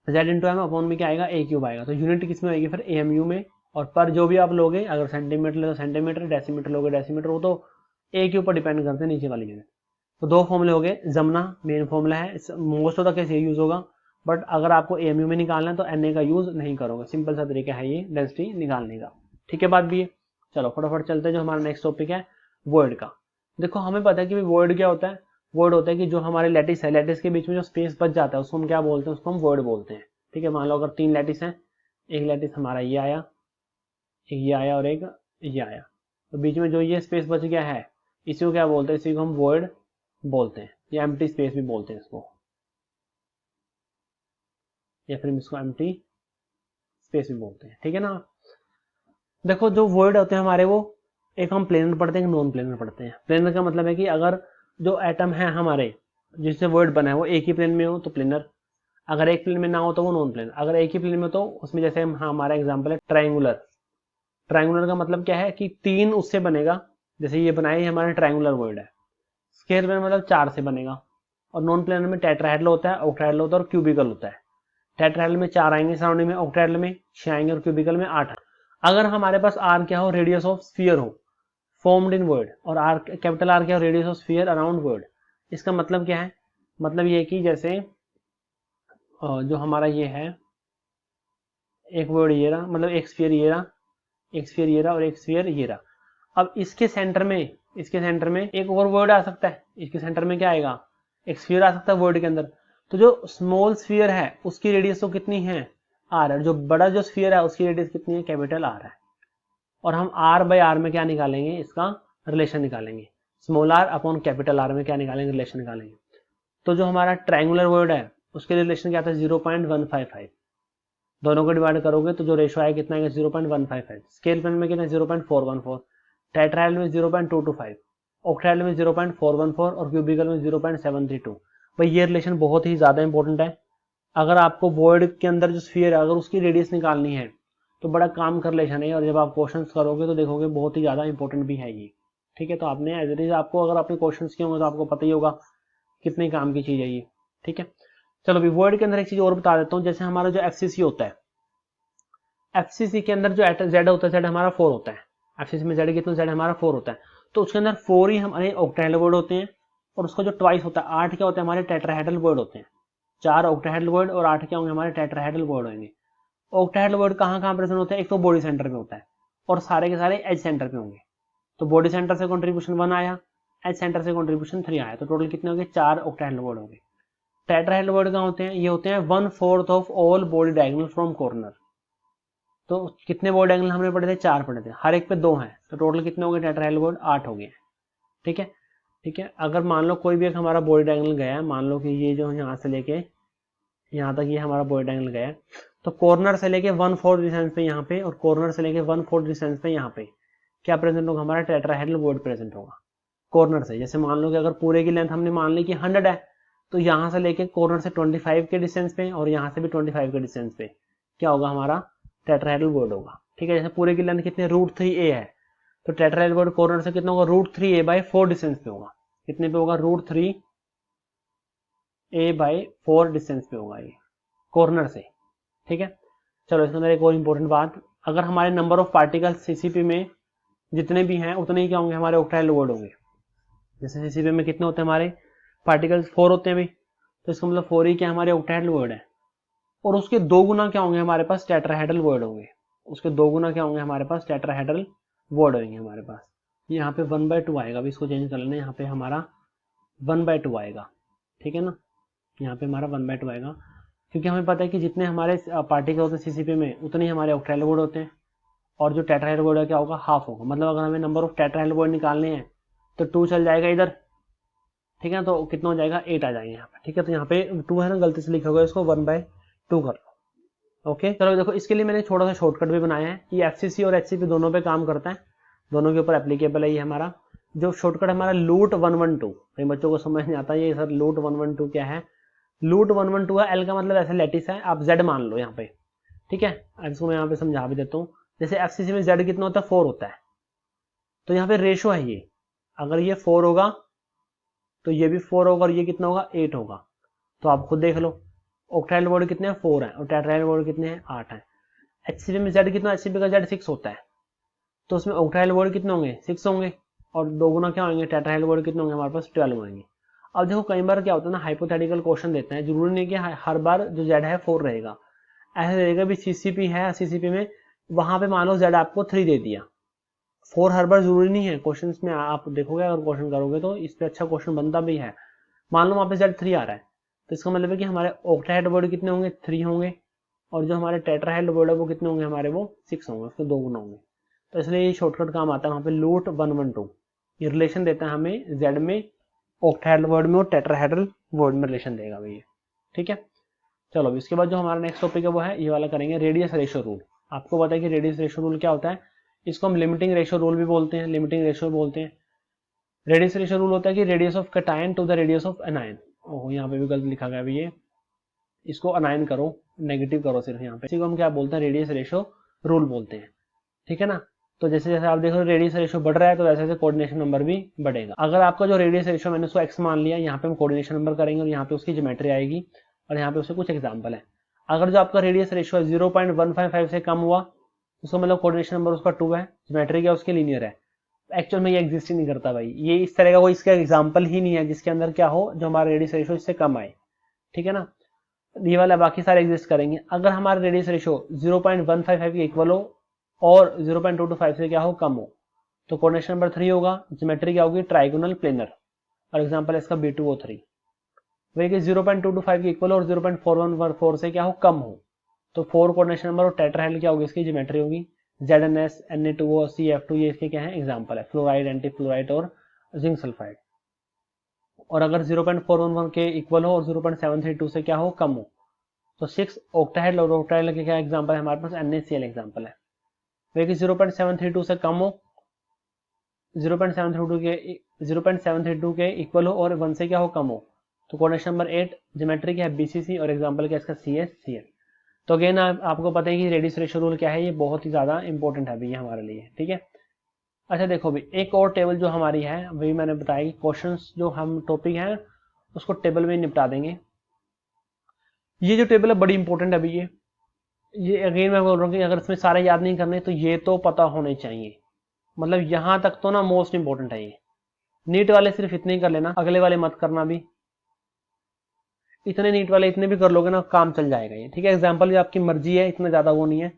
Z इंटू एम अपॉन में क्या आएगा ए क्यूब आएगा। तो यूनिट किस में आएगी फिर AMU में, और पर जो भी आप लोगे, अगर सेंटीमीटर ले तो सेंटीमीटर, डेसीमीटर लोगे डेसीमीटर, वो तो ए क्यूब पर डिपेंड करते हैं नीचे वाली यूनिट। तो दो फॉर्मूले हो गए, जमुना मेन फॉर्मूला है, मोस्ट ऑफ द केस ये यूज होगा, बट अगर आपको AMU में निकालना है तो Na का यूज नहीं करोगे। सिंपल सा तरीका है ये डेंसिटी निकालने का। ठीक है बात भी है, चलो फटाफट चलते हैं। जो हमारा नेक्स्ट टॉपिक है वॉइड का। देखो हमें पता है कि वॉइड क्या होता है, वॉइड होता है कि जो हमारे लैटिस है, लैटिस के बीच में जो स्पेस बच जाता है उसको हम क्या बोलते हैं, उसको हम वॉइड बोलते हैं। ठीक है, मान लो अगर 3 लैटिस हैं, एक लैटिस हमारा ये आया, एक ये आया और एक ये आया, तो बीच में जो ये स्पेस बच गया है इसी को क्या बोलते हैं, इसी को हम वॉइड बोलते हैं, या एम्प्टी स्पेस भी बोलते हैं इसको, या फिर इसको एम्प्टी स्पेस भी बोलते हैं। ठीक है ना, देखो जो वॉइड होते हैं हमारे, वो एक हम प्लेनर पढ़ते हैं, एक नॉन प्लेनर पढ़ते हैं। प्लेनर का मतलब है कि अगर जो एटम है हमारे जिससे वॉइड बना है वो एक ही प्लेन में हो तो प्लेनर, अगर एक प्लेन में ना हो तो वो नॉन प्लेनर। अगर एक ही प्लेन में तो उसमें जैसे हमारा एग्जांपल है ट्रायंगुलर। ट्रायंगुलर का मतलब क्या है कि 3 उससे बनेगा, जैसे ये बनाए हमारे ट्रायंगुलर वॉइड है। स्क्वायर प्लेन मतलब 4 से बनेगा, और नॉन प्लेनर में टेट्राहेड्रल होता है, ऑक्टाहेड्रल होता है और क्यूबिकल होता है। टेट्राहेड्रल में 4 आएंगे सराउंडिंग में, ऑक्टाहेड्रल में 6 आएंगे और क्यूबिकल में 8। अगर हमारे पास आर क्या हो, रेडियस ऑफ स्फीयर हो फॉर्म्ड इन वॉइड, और आर कैपिटल आर क्या हो, radius of sphere around void. इसका मतलब क्या है, मतलब ये है कि जैसे जो हमारा ये है एक वॉइड ये रहा, मतलब एक स्फीयर ये रहा, एक स्फीयर ये रहा और एक स्फीयर ये रहा। अब इसके सेंटर में एक और वॉइड आ सकता है, इसके सेंटर में क्या आएगा, एक स्फीयर आ सकता है वॉइड के अंदर। तो जो स्मॉल स्फीयर है उसकी रेडियस तो कितनी है आर है, जो बड़ा जो स्फीयर है उसकी रेडियस कितनी है, कैपिटल आर है। और हम आर बाई आर में क्या निकालेंगे, इसका रिलेशन निकालेंगे, small R upon capital R में क्या निकालेंगे, रिलेशन निकालेंगे। तो जो हमारा ट्रायंगुलर वॉइड है उसके रिलेशन क्या आता है 0.155, दोनों को डिवाइड करोगे तो जो रेशो आएगा कितना आएगा 0.155। स्केल प्लेन में कितना 0.414, टेट्राहेड्रल में 0.225, ऑक्टाहेड्रल में 0.414 और क्यूबिकल में 0.732। भाई ये रिलेशन बहुत ही ज्यादा इंपॉर्टेंट है। अगर आपको वॉइड के अंदर जो स्फीयर है अगर उसकी रेडियस निकालनी है तो बड़ा काम का रिलेशन है, और जब आप क्वेश्चंस करोगे तो देखोगे बहुत ही ज्यादा इंपॉर्टेंट भी है ये। ठीक है, तो आपने एज इट इज आपको अगर आपने क्वेश्चंस किए होंगे तो आपको पता ही होगा कितने काम की चीज है ये। ठीक है, चलो अभी वॉइड के अंदर एक चीज और बता देता हूँ, जैसे हमारा जो एफसीसी होता है, एफसीसी के अंदर जो जेड होता है, जेड हमारा 4 होता है, एफसीसी में जेड कितना, जेड हमारा 4 होता है, तो उसके अंदर 4 ही हमारे ऑक्टाहेड्रल वर्ड होते हैं, और उसका जो ट्वाइस होता है 8 क्या होते हैं हमारे टेट्राहेड्रल वर्ड होते हैं, 4 ऑक्टाहेड्रल वर्ड और 8 क्या होंगे हमारे टेट्राहेड्रल वर्ड होंगे। ऑक्टाहेड्रल वर्ड कहाँ कहाँ प्रेजेंट होते हैं, एक तो बॉडी सेंटर में होता है और सारे के सारे एज सेंटर पे होंगे, तो बॉडी सेंटर से कंट्रीब्यूशन 1 आया, एज सेंटर से कंट्रीब्यूशन 3 आया, तो टोटल कितने होंगे 4 ऑक्टाहेड्रल वर्ड होंगे। टेट्राहेड्रल वर्ड कहाँ होते हैं, ये होते हैं 1/4 of all body diagonal from corner, तो कितने बॉडी डायगोनल हमने पढ़े थे, 4 पढ़े थे, हर एक पे 2 हैं, तो टोटल कितने हो गए टेट्राहेड्रल वर्ड 8 हो गए। ठीक है, ठीक है, अगर मान लो कोई भी एक हमारा बॉडी डायगोनल गया है, मान लो कि ये जो यहाँ से लेके यहाँ तक ये हमारा बॉडी डायगोनल गया है, तो कॉर्नर से लेके 1/4 डिस्टेंस पे यहाँ पे और कॉर्नर से लेके 1/4 डिस्टेंस पे यहाँ पे क्या प्रेजेंट होगा, हमारा टेट्राहेड्रल वर्ड प्रेजेंट होगा कॉर्नर से। जैसे मान लो कि अगर पूरे की लेंथ हमने मान ली कि 100 है, तो यहाँ से लेके कॉर्नर से 25 के डिस्टेंस पे और यहाँ से भी 25 के डिस्टेंस पे क्या होगा हमारा टेट्राहेड्रल वर्ड होगा। ठीक है, जैसे पूरे की लेंथ कितने √3a है, तो टेट्राहेड्रल वर्ड कॉर्नर से कितना होगा √3a/4 डिस्टेंस पे होगा, कितने पे होगा √3a/4 डिस्टेंस पे होगा ये कॉर्नर से। ठीक है, चलो इसके अंदर एक और इंपॉर्टेंट बात, अगर हमारे नंबर ऑफ पार्टिकल सीसीपी में जितने भी हैं उतने ही क्या होंगे हमारे ऑक्टाहेड्रल वर्ड होंगे। जैसे सीसीपी में कितने होते हैं हमारे पार्टिकल्स 4 होते हैं भाई, तो इसका मतलब 4 ही क्या हमारे ऑक्टाहेड्रल वर्ड है, और उसके 2 गुना क्या होंगे हमारे पास टेट्राहेड्रल वर्ड होंगे, उसके 2 गुना क्या होंगे हमारे पास टेट्राहेड्रल वर्ड होंगे हमारे पास। यहाँ पे 1/2 आएगा, अभी इसको चेंज कर लेना, यहाँ पे हमारा 1/2 आएगा। ठीक है ना, यहाँ पे हमारा 1/2 आएगा, क्योंकि हमें पता है कि जितने हमारे पार्टिकल होते हैं सीसीपी में उतने ही हमारे ऑक्टाहेड्रल वर्ड होते हैं, और जो टेट्राहेड्रल वर्ड है क्या होगा हाफ होगा, मतलब अगर हमें नंबर ऑफ टेट्राहेड्रल वर्ड निकालने हैं तो 2 चल जाएगा इधर। ठीक है, तो कितना हो जाएगा 8 आ जाएंगे यहाँ पे। ठीक है, तो यहाँ पे 2 है ना, गलती से लिखा हुआ, इसको 1/2 कर लो। ओके, चलो देखो इसके लिए मैंने छोटा सा शॉर्टकट भी बनाया है, ये एफसीसी और एचसीपी दोनों पे काम करता है, दोनों के ऊपर एप्लीकेबल है ये हमारा। जो शॉर्टकट हमारा लूट 112, कई बच्चों को समझ नहीं आता ये सर लूट 112 क्या है। लूट 112 है, एल का मतलब ऐसे लेटिस है, आप जेड मान लो यहाँ पे। ठीक है, अब इसको मैं यहाँ पे समझा भी देता हूँ। जैसे एफसीसी में जेड कितना होता है 4 होता है, तो यहाँ पे रेशो है ये, अगर ये 4 होगा तो ये भी 4 होगा और ये कितना होगा 8 होगा, तो आप खुद देख लो ऑक्टाहेड्रल वर्ड कितने हैं 4 है और टेट्राहेड्रल वर्ड कितने हैं 8 है। एचसीपी में जेड कितना, एचसीपी का जेड 6 होता है, तो उसमें ऑक्टाहेड्रल वर्ड कितने होंगे 6 होंगे, और 2 गुना क्या होंगे टेट्राहेड्रल वर्ड कितने होंगे हमारे पास 12 होंगे। अब देखो कई बार क्या होता है ना, हाइपोथेटिकल क्वेश्चन देते हैं, जरूरी नहीं कि हर बार जो जेड है 4 रहेगा, ऐसे रहेगा भी सीसीपी है, सीसीपी में वहां पे मान लो जेड आपको 3 दे दिया, 4 हर बार जरूरी नहीं है, क्वेश्चन में आप देखोगे अगर क्वेश्चन करोगे तो इस पे अच्छा क्वेश्चन बनता भी है। मान लो वहां पे जेड 3 आ रहा है, तो इसका मतलब है कि हमारे ऑक्टाहेड्रल वर्ड कितने होंगे 3 होंगे, और जो हमारे टेट्राहेड्रल वर्ड है वो कितने होंगे हमारे वो 6 होंगे, उसके 2 गुना होंगे। तो इसलिए ये शॉर्टकट काम आता है वहां पे लूट 112, ये रिलेशन देता है हमें जेड में ऑक्टाहेड्रल वर्ड में और टेट्राहेड्रल वर्ड में रिलेशन देगा भैया। ठीक है, चलो अब इसके बाद जो हमारा नेक्स्ट टॉपिक है वो है ये वाला करेंगे रेडियस रेशियो रूल। आपको पता है कि रेडियस रेशियो रूल क्या होता है, इसको हम लिमिटिंग रेशियो रूल भी बोलते हैं, लिमिटिंग रेशियो बोलते हैं। रेडियस रेशियो रूल होता है कि radius of cation to the radius of anion. ओह यहाँ पे भी गलत लिखा गया भैया, इसको अनायन करो, नेगेटिव करो सिर्फ यहाँ पे, इसी को हम क्या बोलते हैं रेडियस रेशियो रूल बोलते हैं। ठीक है ना, तो जैसे जैसे आप देखो रेडियस रेशियो बढ़ रहा है तो वैसे वैसे कोऑर्डिनेशन नंबर भी बढ़ेगा। अगर आपका जो रेडियस रेशियो मैंने उसको एक्स मान लिया, यहाँ पे हम कोऑर्डिनेशन नंबर करेंगे और यहाँ पे उसकी ज्योमेट्री आएगी और यहाँ पे उससे कुछ एग्जाम्पल है। अगर जो आपका रेडियस रेशियो 0.155 से कम हुआ उसका मतलब कोऑर्डिनेशन नंबर उसका 2 है, ज्योमेट्री क्या उसके लीनियर है। एक्चुअल में ये एग्जिस्ट ही नहीं करता भाई, ये इस तरह का कोई इसका एग्जाम्पल ही नहीं है जिसके अंदर क्या हो जो हमारा रेडियस रेशियो इससे कम आए। ठीक है ना, ये वाला बाकी सारे एग्जिस्ट करेंगे। अगर हमारा रेडियस रेशियो 0.155 के इक्वल हो और 0.225 से क्या हो कम हो तो कोऑर्डिनेशन नंबर 3 होगा, ज्योमेट्री क्या होगी ट्राइगोनल प्लेनर, और एग्जांपल है इसका B2O3। वही कि 0.225 के इक्वल और 0.4114 से क्या हो कम हो तो 4 कोऑर्डिनेशन नंबर और टेट्राहेड्रल क्या होगी इसकी ज्योमेट्री होगी ZnS Na2O CF2, ये इसके क्या है एग्जांपल है, फ्लोराइड एंटीफ्लोराइड और जिंक सल्फाइड। और अगर 0.411 के इक्वल हो और 0.732 से क्या हो कम हो तो 6 ऑक्टाहेड्रल और ऑक्टाहेड्रल के क्या एग्जांपल है हमारे पास NaCl एग्जांपल है। वही कि 0.732 से कम हो, 0.732 के इक्वल हो और 1 से क्या हो कम हो तो कोऑर्डिनेशन नंबर 8 ज्योमेट्री क्या है BCC और एग्जांपल क्या है इसका CSCl। तो अगेन आपको पता है कि रेडियस रेशियो रूल क्या है, ये बहुत ही ज्यादा इंपॉर्टेंट है भैया हमारे लिए। ठीक है, अच्छा देखो भी एक और टेबल जो हमारी है वही मैंने बताया कि क्वेश्चंस जो हम टॉपिक है उसको टेबल में निपटा देंगे। ये जो टेबल है बड़ी इंपॉर्टेंट है अभी ये अगेन मैं बोल रहा हूँ कि अगर इसमें सारे याद नहीं करने तो ये तो पता होने चाहिए, मतलब यहां तक तो ना मोस्ट इंपॉर्टेंट है ये। नीट वाले सिर्फ इतने ही कर लेना, अगले वाले मत करना भी। इतने नीट वाले इतने भी कर लोगे ना काम चल जाएगा ये, ठीक है। एग्जाम्पल भी आपकी मर्जी है, इतना ज्यादा वो नहीं है,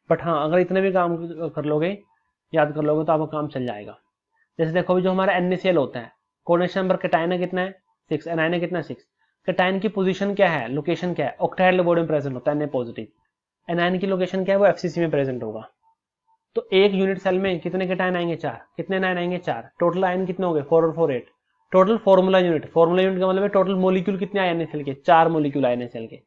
बट हाँ अगर इतने भी काम कर लोगे, याद कर लोगे तो आपका काम चल जाएगा। जैसे देखो जो हमारा NaCl होता है, कोऑर्डिनेशन नंबर कैटायन है कितना है 6, एनायन है कितना है 6। कैटायन की पोजीशन क्या है, लोकेशन क्या है, ऑक्टाहेड्रल बॉडी में प्रेजेंट होता है Na पॉजिटिव। एनायन की लोकेशन क्या है, वो FCC में प्रेजेंट होगा। तो एक यूनिट सेल में कितने कैटायन आएंगे 4, कितने एनायन आएंगे 4, टोटल आयन कितने हो गए 4 और 4 8। टोटल फॉर्मूला यूनिट का मतलब है टोटल मोलिक्यूल कितने आए NaCl के, 4 मोलिक्यूल आए NaCl के।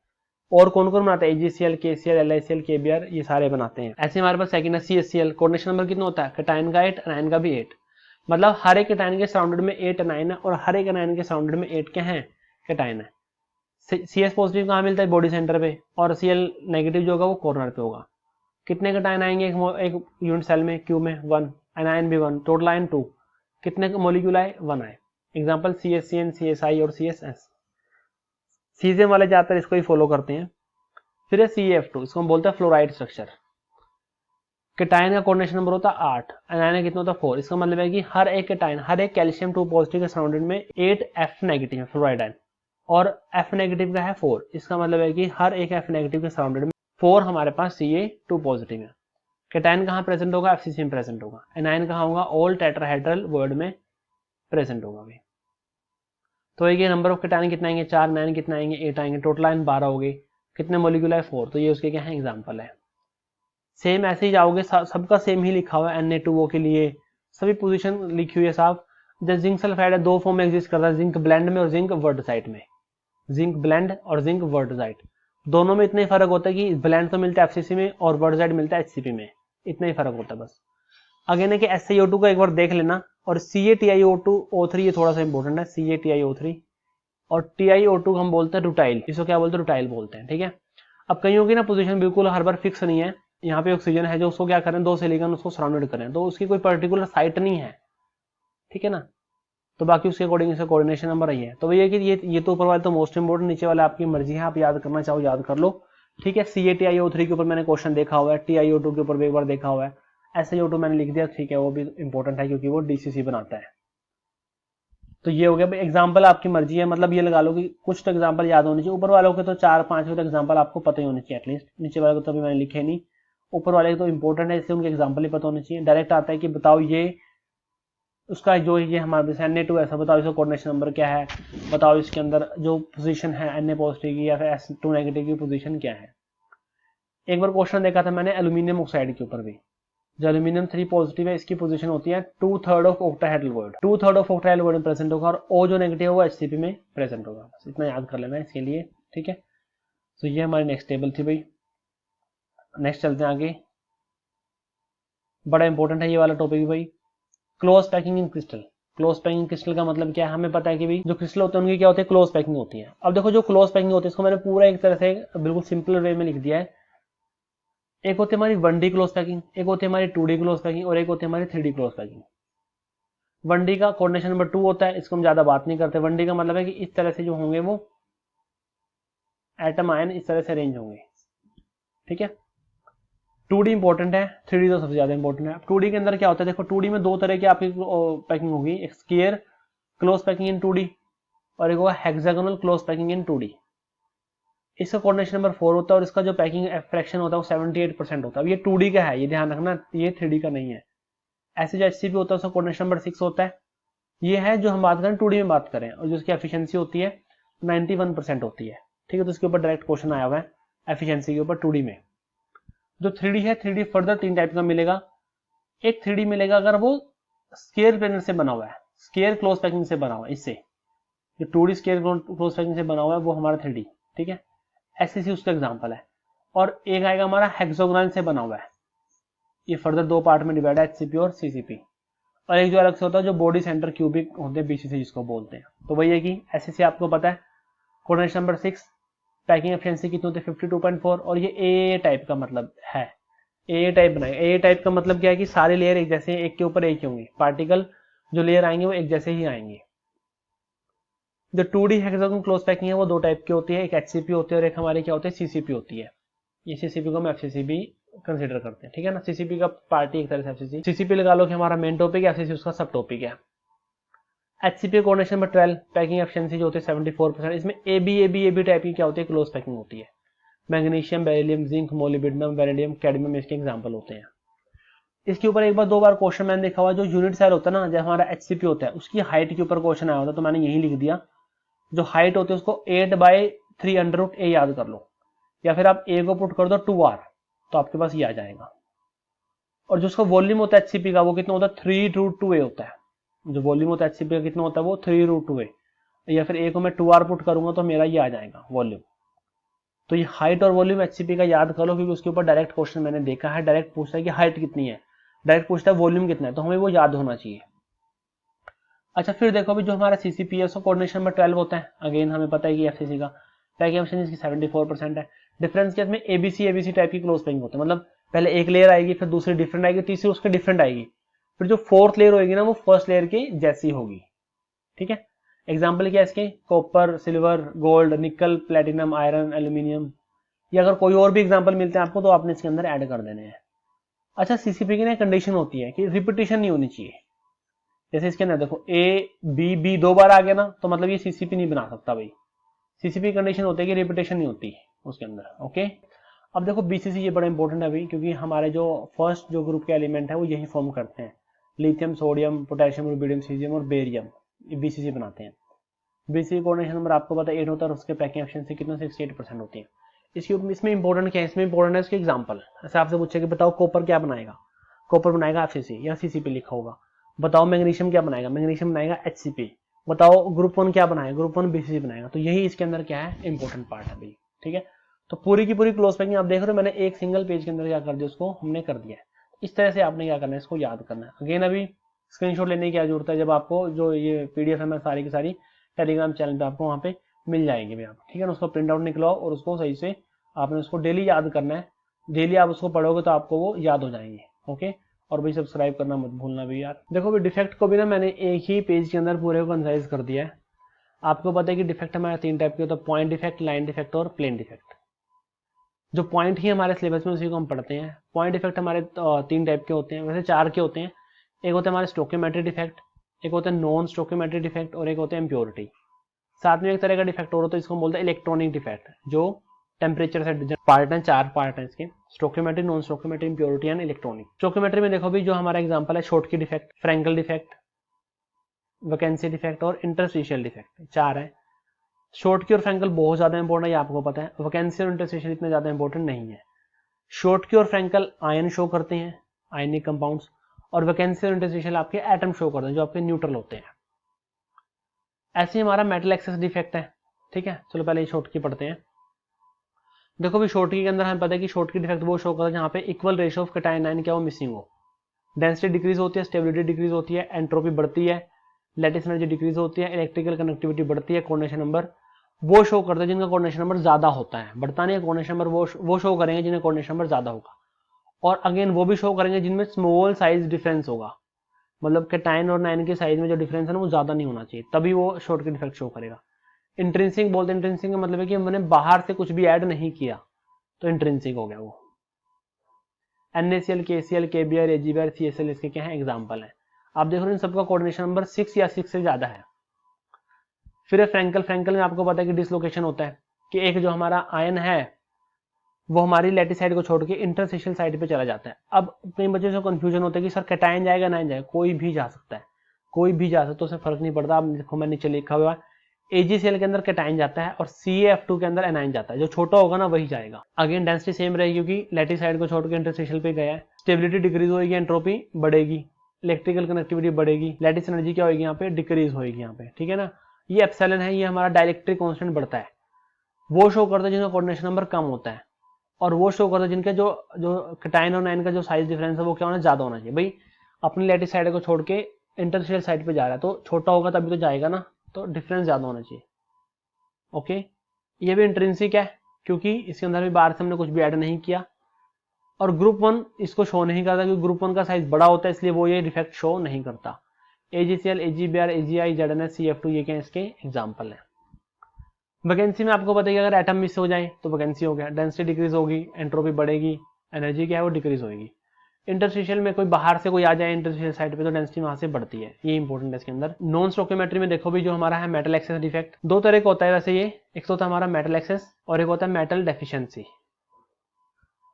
और कौन कौन बनाते हैं, AgCl, KCl, LiCl, KBr, ये सारे बनाते हैं। ऐसे हमारे पास सेकंड है CHCl, कोऑर्डिनेशन नंबर कितना होता है, कैटायन का 8, एनायन का भी 8। मतलब हर एक कैटायन के सराउंडेड में 8 एनायन है और हर एक एनायन के सराउंडेड में 8 क्या है, कैटायन है। CS पॉजिटिव कहाँ मिलता है, बॉडी सेंटर पे, और Cl नेगेटिव जो होगा वो कॉर्नर पे होगा। कितने कैटायन आएंगे एक यूनिट सेल में, क्यू में 1, एनायन भी 1, टोटल आयन 2। कितने मोलिक्यूल आए, 1 आए। एग्जांपल CSCN, CSI और CSS। सीजियम वाले ज्यादातर इसको ही फॉलो करते हैं। फिर है CF2, इसको हम बोलते हैं फ्लोराइड स्ट्रक्चर। कैटायन का कोऑर्डिनेशन नंबर होता है 8, एनायन कितना होता है 4। इसका मतलब है कि हर एक कैटायन, हर एक कैल्शियम 2 पॉजिटिव के सराउंडेड में 8 F नेगेटिव है फ्लोराइड आयन, और F नेगेटिव का है 4। इसका मतलब है कि हर एक F नेगेटिव के सराउंडेड में 4 हमारे पास Ca2 पॉजिटिव है। कैटायन कहाँ प्रेजेंट होगा, FCC में प्रेजेंट होगा। एनायन कहाँ होगा, ऑल टेट्राहेड्रल वर्ड में प्रेजेंट होगा भी। तो ये नंबर ऑफ कैटायन कितना आएंगे 4, एनायन कितना आएंगे 8 आएंगे, टोटल आयन 12 हो गए। कितने मोलिक्यूल है 4, तो ये उसके क्या है एग्जाम्पल है। सेम ऐसे ही जाओगे, सबका सेम ही लिखा हुआ है Na2O के लिए, सभी पोजीशन लिखी हुई है साफ। जब जिंक सल्फाइड है, दो फॉर्म में एग्जिस्ट करता है, जिंक ब्लेंड में और जिंक वर्टसाइट में। जिंक ब्लेंड और जिंक वर्टसाइट दोनों में इतना ही फर्क होता है कि ब्लेंड तो मिलता है FCC में और वर्टसाइट मिलता है HCP में, इतना ही फर्क होता है बस। अगेन है कि SiO2 का एक बार देख लेना, और CaTiO2O3 ये थोड़ा सा इंपॉर्टेंट है, CaTiO3 और TiO2 हम बोलते हैं रुटाइल, इसको क्या बोलते हैं, रुटाइल बोलते हैं, ठीक है। अब कईयों की ना पोजीशन बिल्कुल हर बार फिक्स नहीं है। यहाँ पे ऑक्सीजन है जो उसको क्या करें, 2 सिलिकॉन उसको सराउंडेड करें, तो उसकी कोई पर्टिकुलर साइट नहीं है, ठीक है ना। तो बाकी उसके अकॉर्डिंग इसका कोऑर्डिनेशन नंबर ही है। तो भैया कि ये तो ऊपर वाले तो मोस्ट इंपोर्टेंट, नीचे वाले आपकी मर्जी है, आप याद करना चाहो याद कर लो, ठीक है। CaTiO3 के ऊपर मैंने क्वेश्चन देखा हुआ है, TiO2 के ऊपर भी एक बार देखा हुआ है, SiO2 मैंने लिख दिया, ठीक है, वो भी इंपॉर्टेंट है क्योंकि वो DCC बनाता है। तो ये हो गया भाई एग्जाम्पल, आपकी मर्जी है, मतलब ये लगा लो कि कुछ तो एग्जाम्पल याद होने चाहिए। ऊपर वालों के तो 4-5 तो एग्जाम्पल आपको पता ही होने चाहिए एटलीस्ट, नीचे वाले को तो अभी मैंने लिखे नहीं। ऊपर वाले तो इंपॉर्टेंट है इसलिए उनके एग्जाम्पल ही पता होने चाहिए। डायरेक्ट आता है कि बताओ ये उसका जो ये हमारे जैसे Na2 ऐसा, बताओ इसका कोऑर्डिनेशन नंबर क्या है, बताओ इसके अंदर जो पोजीशन है Na पॉजिटिव की या फिर S2 नेगेटिव की पोजीशन क्या है। एक बार क्वेश्चन देखा था मैंने एल्यूमिनियम ऑक्साइड के ऊपर भी, जो एल्यूमिनियम 3 पॉजिटिव है, इसकी पोजीशन होती है 2/3 of octahedral word, 2/3 of octahedral word में प्रेजेंट होगा, और O जो नेगेटिव है वो HCP में प्रेजेंट होगा। बस इतना याद कर लेना है इसके लिए, ठीक है। तो ये हमारी नेक्स्ट टेबल थी भाई। नेक्स्ट चलते हैं आगे, बड़ा इंपॉर्टेंट है ये वाला टॉपिक भाई, close packing in crystal. Close packing crystal का मतलब क्या है, हमें पता है कि भाई जो क्रिस्टल होते हैं उनकी क्या होती है, क्लोज पैकिंग होती है। अब देखो जो क्लोज पैकिंग होती है इसको मैंने पूरा एक तरह से बिल्कुल सिंपल वे में लिख दिया है। एक होती है हमारी 1D क्लोज पैकिंग, एक होती है हमारी 2D क्लोज पैकिंग, और एक होती है हमारी 3D क्लोज पैकिंग। 1D का कोऑर्डिनेशन नंबर 2 होता है, इसको हम ज्यादा बात नहीं करते। 1D का मतलब है कि इस तरह से जो होंगे वो एटम आयन इस तरह से अरेंज होंगे, ठीक है। 2D इंपॉर्टेंट है, 3D तो सबसे ज्यादा इंपॉर्टेंट है। 2D के अंदर क्या होता है, देखो 2D में दो तरह की आपकी पैकिंग होगी, एक square close packing in 2D और एक होगा hexagonal close packing in 2D। इसका कोऑर्डिनेशन नंबर 4 होता है और इसका जो पैकिंग फ्रैक्शन होता है वो 78% होता है। अब ये 2D का है, ये ध्यान रखना, ये 3D का नहीं है। ऐसे जो HCP होता है उसका कोऑर्डिनेशन नंबर 6 होता है। ये है जो हम बात करें 2D में बात करें, और जो उसकी एफिशिएंसी होती है 91% होती है, ठीक है। तो इसके ऊपर डायरेक्ट क्वेश्चन आया हुआ है एफिशिएंसी के ऊपर 2D में। जो 3D है, 3D फर्दर 3 टाइप का मिलेगा। एक 3D मिलेगा अगर वो स्क्वायर प्लेनर से बना हुआ है, स्क्वायर क्लोज पैकिंग से बना हुआ है, इससे जो 2D स्क्वायर क्लोज पैकिंग से बना हुआ है वो हमारा 3D, ठीक है। SCC उसका एग्जांपल है। और एक आएगा हमारा हेक्सागोनल से बना हुआ है, ये फर्दर 2 पार्ट में डिवाइड है, HCP और CCP। और एक जो अलग से होता है जो बॉडी सेंटर क्यूबिक होते हैं, BCC जिसको बोलते हैं। तो वही है कि SCC आपको पता है, कोऑर्डिनेशन नंबर 6, पैकिंग एफिशिएंसी कितनी होती है 52.4, और ये AA टाइप का मतलब है, AA टाइप बनाएगा। AA टाइप का मतलब क्या है कि सारे लेयर एक जैसे, एक के ऊपर एक ही होंगे, पार्टिकल जो लेयर आएंगे वो एक जैसे ही आएंगे। जो 2D हेक्सागोन क्लोज पैकिंग है वो दो टाइप की होती है, एक HCP होती है और एक हमारी क्या होती है CCP होती है। ये CCP को हम FCCB कंसीडर करते हैं, ठीक है ना। CCP का पार्टी एक तरह से FCC, CCP लगा लो कि हमारा मेन टॉपिक है, FCC उसका सब टॉपिक है। HCP coordination number 12 packing efficiency जो होती है 74%। इसमें AB टाइप की क्या होती है, क्लोज पैकिंग होती है। Magnesium, beryllium, zinc, molybdenum, vanadium, cadmium इसके एग्जांपल होते हैं। इसके ऊपर एक बार दो बार क्वेश्चन मैंने देखा हुआ, जो यूनिट सेल होता है ना, जब हमारा HCP होता है उसकी हाइट के ऊपर क्वेश्चन आया होता है, तो मैंने यही लिख दिया। जो हाइट होती है उसको 8/3 याद कर लो, या फिर आप a को पुट कर दो 2r, तो आपके पास ये आ जाएगा। और जो उसका वॉल्यूम होता है HCP का वो कितना होता है, 3√2a होता है। जो वॉल्यूम होता है HCP का कितना होता है, वो 3√2a, या फिर a को मैं 2r पुट करूंगा तो मेरा ये आ जाएगा वॉल्यूम। तो ये हाइट और वॉल्यूम HCP का याद कर लो, क्योंकि उसके ऊपर डायरेक्ट क्वेश्चन मैंने देखा है, डायरेक्ट पूछता है कि हाइट कितनी है, डायरेक्ट पूछता है वॉल्यूम कितना है, तो हमें वो याद होना चाहिए। अच्छा, फिर देखो अभी जो हमारा CCP है उसका कोऑर्डिनेशन नंबर 12 होता है। अगेन हमें पता है कि FCC का पैकिंग एफिशिएंसी इसकी 74% है। डिफरेंस क्या है, इसमें ABC टाइप की क्लोज पैकिंग होता है, मतलब पहले एक लेयर आएगी, फिर दूसरी डिफरेंट आएगी, तीसरी उसके डिफरेंट आएगी, फिर जो फोर्थ लेयर होगी ना वो फर्स्ट लेयर की जैसी होगी, ठीक है। एग्जाम्पल क्या है इसके, कॉपर, सिल्वर, गोल्ड, निकल, प्लेटिनम, आयरन, एल्यूमिनियम, या अगर कोई और भी एग्जाम्पल मिलते हैं आपको तो आपने इसके अंदर ऐड कर देने हैं। अच्छा, CCP की ना कंडीशन होती है कि रिपीटिशन नहीं होनी चाहिए। जैसे इसके अंदर देखो A B दो बार आ गया ना, तो मतलब ये CCP नहीं बना सकता भाई। CCP कंडीशन होती है कि रिपीटेशन नहीं होती उसके अंदर, ओके। अब देखो BCC ये बड़ा इंपॉर्टेंट है भाई, क्योंकि हमारे जो फर्स्ट जो ग्रुप के एलिमेंट है वो यही फॉर्म करते हैं। Lithium, sodium, potassium, rubidium, caesium और बेरियम, ये BCC बनाते हैं। BCC कोऑर्डिनेशन नंबर आपको पता है 8 होता है और उसके पैकिंग एफिशिएंसी कितना 68% होती है। इसमें इंपॉर्टेंट क्या है, इसमें इंपॉर्टेंट है इसके एग्जांपल। ऐसे आपसे पूछे कि बताओ कॉपर क्या बनाएगा, कॉपर बनाएगा FCC या CCP लिखा होगा। बताओ मैग्नीशियम क्या बनाएगा, मैग्नीशियम बनाएगा HCP। बताओ ग्रुप 1 क्या बनाएगा, ग्रुप 1 BCC बनाएगा। तो यही इसके अंदर क्या है, इंपॉर्टेंट पार्ट है भाई, ठीक है। तो पूरी की पूरी क्लोज पैकिंग आप देख रहे हो, मैंने एक सिंगल पेज के अंदर क्या कर दिया, उसको हमने कर दिया है। इस तरह से आपने क्या करना है, इसको याद करना है। अगेन अभी स्क्रीनशॉट लेने की क्या जरूरत है, जब आपको जो ये PDF है मैं सारी की सारी टेलीग्राम चैनल पे आपको वहाँ पे मिल जाएगी भाई, आप ठीक है ना। उसको प्रिंट आउट निकलाओ और उसको सही से आपने उसको डेली याद करना है। डेली आप उसको पढ़ोगे तो आपको वो याद हो जाएंगे, ओके। और भाई सब्सक्राइब करना मत भूलना भी यार। देखो भाई डिफेक्ट को भी ना मैंने एक ही पेज के अंदर पूरे को कंसाइज कर दिया है। आपको पता है कि डिफेक्ट हमारे 3 टाइप के होता है, पॉइंट डिफेक्ट, लाइन डिफेक्ट और प्लेन डिफेक्ट। जो पॉइंट ही हमारे सिलेबस में उसी को हम पढ़ते हैं। पॉइंट डिफेक्ट हमारे 3 टाइप के होते हैं, वैसे 4 के होते हैं। एक होता है हमारे स्टोकियोमेट्रिक डिफेक्ट, एक होता है नॉन स्टोकियोमेट्रिक डिफेक्ट और एक होता है इम्प्योरिटी। साथ में एक तरह का डिफेक्ट और होता है, इसको बोलते हैं इलेक्ट्रॉनिक डिफेक्ट, जो टेम्परेचर से पार्ट है, 4 पार्ट है इसके, stoichiometry, non stoichiometry, impurity and electronic. Stoichiometry में देखो भी जो हमारा एग्जांपल है Schottky defect, Frenkel defect, vacancy defect और इंटरस्टिशियल डिफेक्ट, 4 है। शॉर्टकी और फ्रैंकल बहुत ज्यादा इंपॉर्टेंट है, ये आपको पता है। वैकेंसी और इंटरस्टिशियल इतने ज्यादा इंपॉर्टेंट नहीं है। शॉर्टकी और फ्रैंकल आयन शो करते हैं, आयनिक कंपाउंड्स, और वैकेंसी और इंटरस्टिशियल आपके एटम शो करते हैं जो आपके न्यूट्रल होते हैं। ऐसे ही हमारा मेटल एक्सेस डिफेक्ट है, ठीक है। चलो पहले शॉर्टकी पढ़ते हैं। देखो भी शॉर्टकी के अंदर हमें पता है कि शॉर्टकी डिफेक्ट वो शो करता है जहाँ पे equal ratio of cation ion क्या वो मिसिंग हो, डेंसिटी डिक्रीज होती है, स्टेबिलिटी डिक्रीज होती है, एंट्रोपी बढ़ती है, लैटिस एनर्जी डिक्रीज होती है, इलेक्ट्रिकल कनेक्टिविटी बढ़ती है। कोऑर्डिनेशन नंबर वो शो करता है जिनका कोऑर्डिनेशन नंबर ज्यादा होता है, बढ़ता नहीं है। कोऑर्डिनेशन नंबर वो शो करेंगे जिन्हें कोऑर्डिनेशन नंबर ज्यादा होगा, और अगेन वो भी शो करेंगे जिनमें स्मॉल साइज डिफरेंस होगा, मतलब कैटायन और नाइन के साइज में जो डिफरेंस है ना वो ज्यादा नहीं होना चाहिए, तभी वो शॉर्टकी डिफेक्ट शो करेगा। इंट्रिंसिक बोलते हैं, इंट्रिंसिक का मतलब है कि मैंने बाहर से कुछ भी ऐड नहीं किया, तो इंट्रिंसिक हो गया वो। NaCl, KCl, KBr, AgBr, CSL इसके क्या है एग्जाम्पल है। आप देख रहे हो इन सबका कोऑर्डिनेशन नंबर 6 या 6 से ज्यादा है। फिर फ्रैंकल, फ्रैंकल में आपको पता है कि डिसलोकेशन होता है, कि एक जो हमारा आयन है वो हमारी लैटिस साइड को छोड़ के इंटरस्टिशियल साइड पे चला जाता है। अब कई बच्चों से कंफ्यूजन होता है कि सर कैटायन जाएगा ना जाएगा, कोई भी जा सकता है, कोई भी जा सकता है, तो उससे फर्क नहीं पड़ता। आप देखो मैं नीचे लिखा हुआ AgCl के अंदर कैटायन जाता है और CaF2 के अंदर एनायन जाता है, जो छोटा होगा ना वही जाएगा। अगेन डेंसिटी सेम रहेगी क्योंकि लैटिस साइड को छोड़ के इंटरस्टिशियल पे गया है। स्टेबिलिटी डिक्रीज होगी, एंट्रोपी बढ़ेगी, इलेक्ट्रिकल कनेक्टिविटी बढ़ेगी, लैटिस एनर्जी क्या होगी यहाँ पे डिक्रीज होगी यहाँ पे, ठीक है ना। ये एप्सिलॉन है, ये हमारा डाइलेक्ट्रिक कांस्टेंट बढ़ता है, वो शो करता है जिनका कोऑर्डिनेशन नंबर कम होता है, और वो शो करता है जिनके जो जो कैटायन और नाइन का जो साइज डिफरेंस है वो क्या होना ज्यादा होना चाहिए। भाई अपनी लैटिस साइड को छोड़ के इंटरस्टिशियल साइड पे जा रहा है तो छोटा होगा तभी तो जाएगा ना, तो डिफरेंस ज्यादा होना चाहिए, ओके। ये भी इंट्रिंसिक है क्योंकि इसके अंदर भी बाहर से हमने कुछ भी ऐड नहीं किया, और ग्रुप 1 इसको शो नहीं करता क्योंकि ग्रुप 1 का साइज बड़ा होता है, इसलिए वो ये डिफेक्ट शो नहीं करता। AgCl, AgBr, AgI, ZnS, CF2 ये क्या इसके एग्जाम्पल हैं। वैकेंसी में आपको पता है कि अगर एटम मिस हो जाए तो वैकेंसी हो गया, डेंसिटी डिक्रीज होगी, एंट्रोपी बढ़ेगी, एनर्जी क्या है वो डिक्रीज होगी। इंटरस्टिशियल में कोई बाहर से कोई आ जाए इंटरस्टिशियल साइड पे तो डेंसिटी वहां से बढ़ती है, ये इंपॉर्टेंट है इसके अंदर। नॉन स्टोकियोमेट्री में देखो भी जो हमारा है मेटल एक्सेस डिफेक्ट, दो तरह का होता है वैसे ये, एक तो होता है हमारा मेटल एक्सेस और एक होता है मेटल डेफिशिएंसी।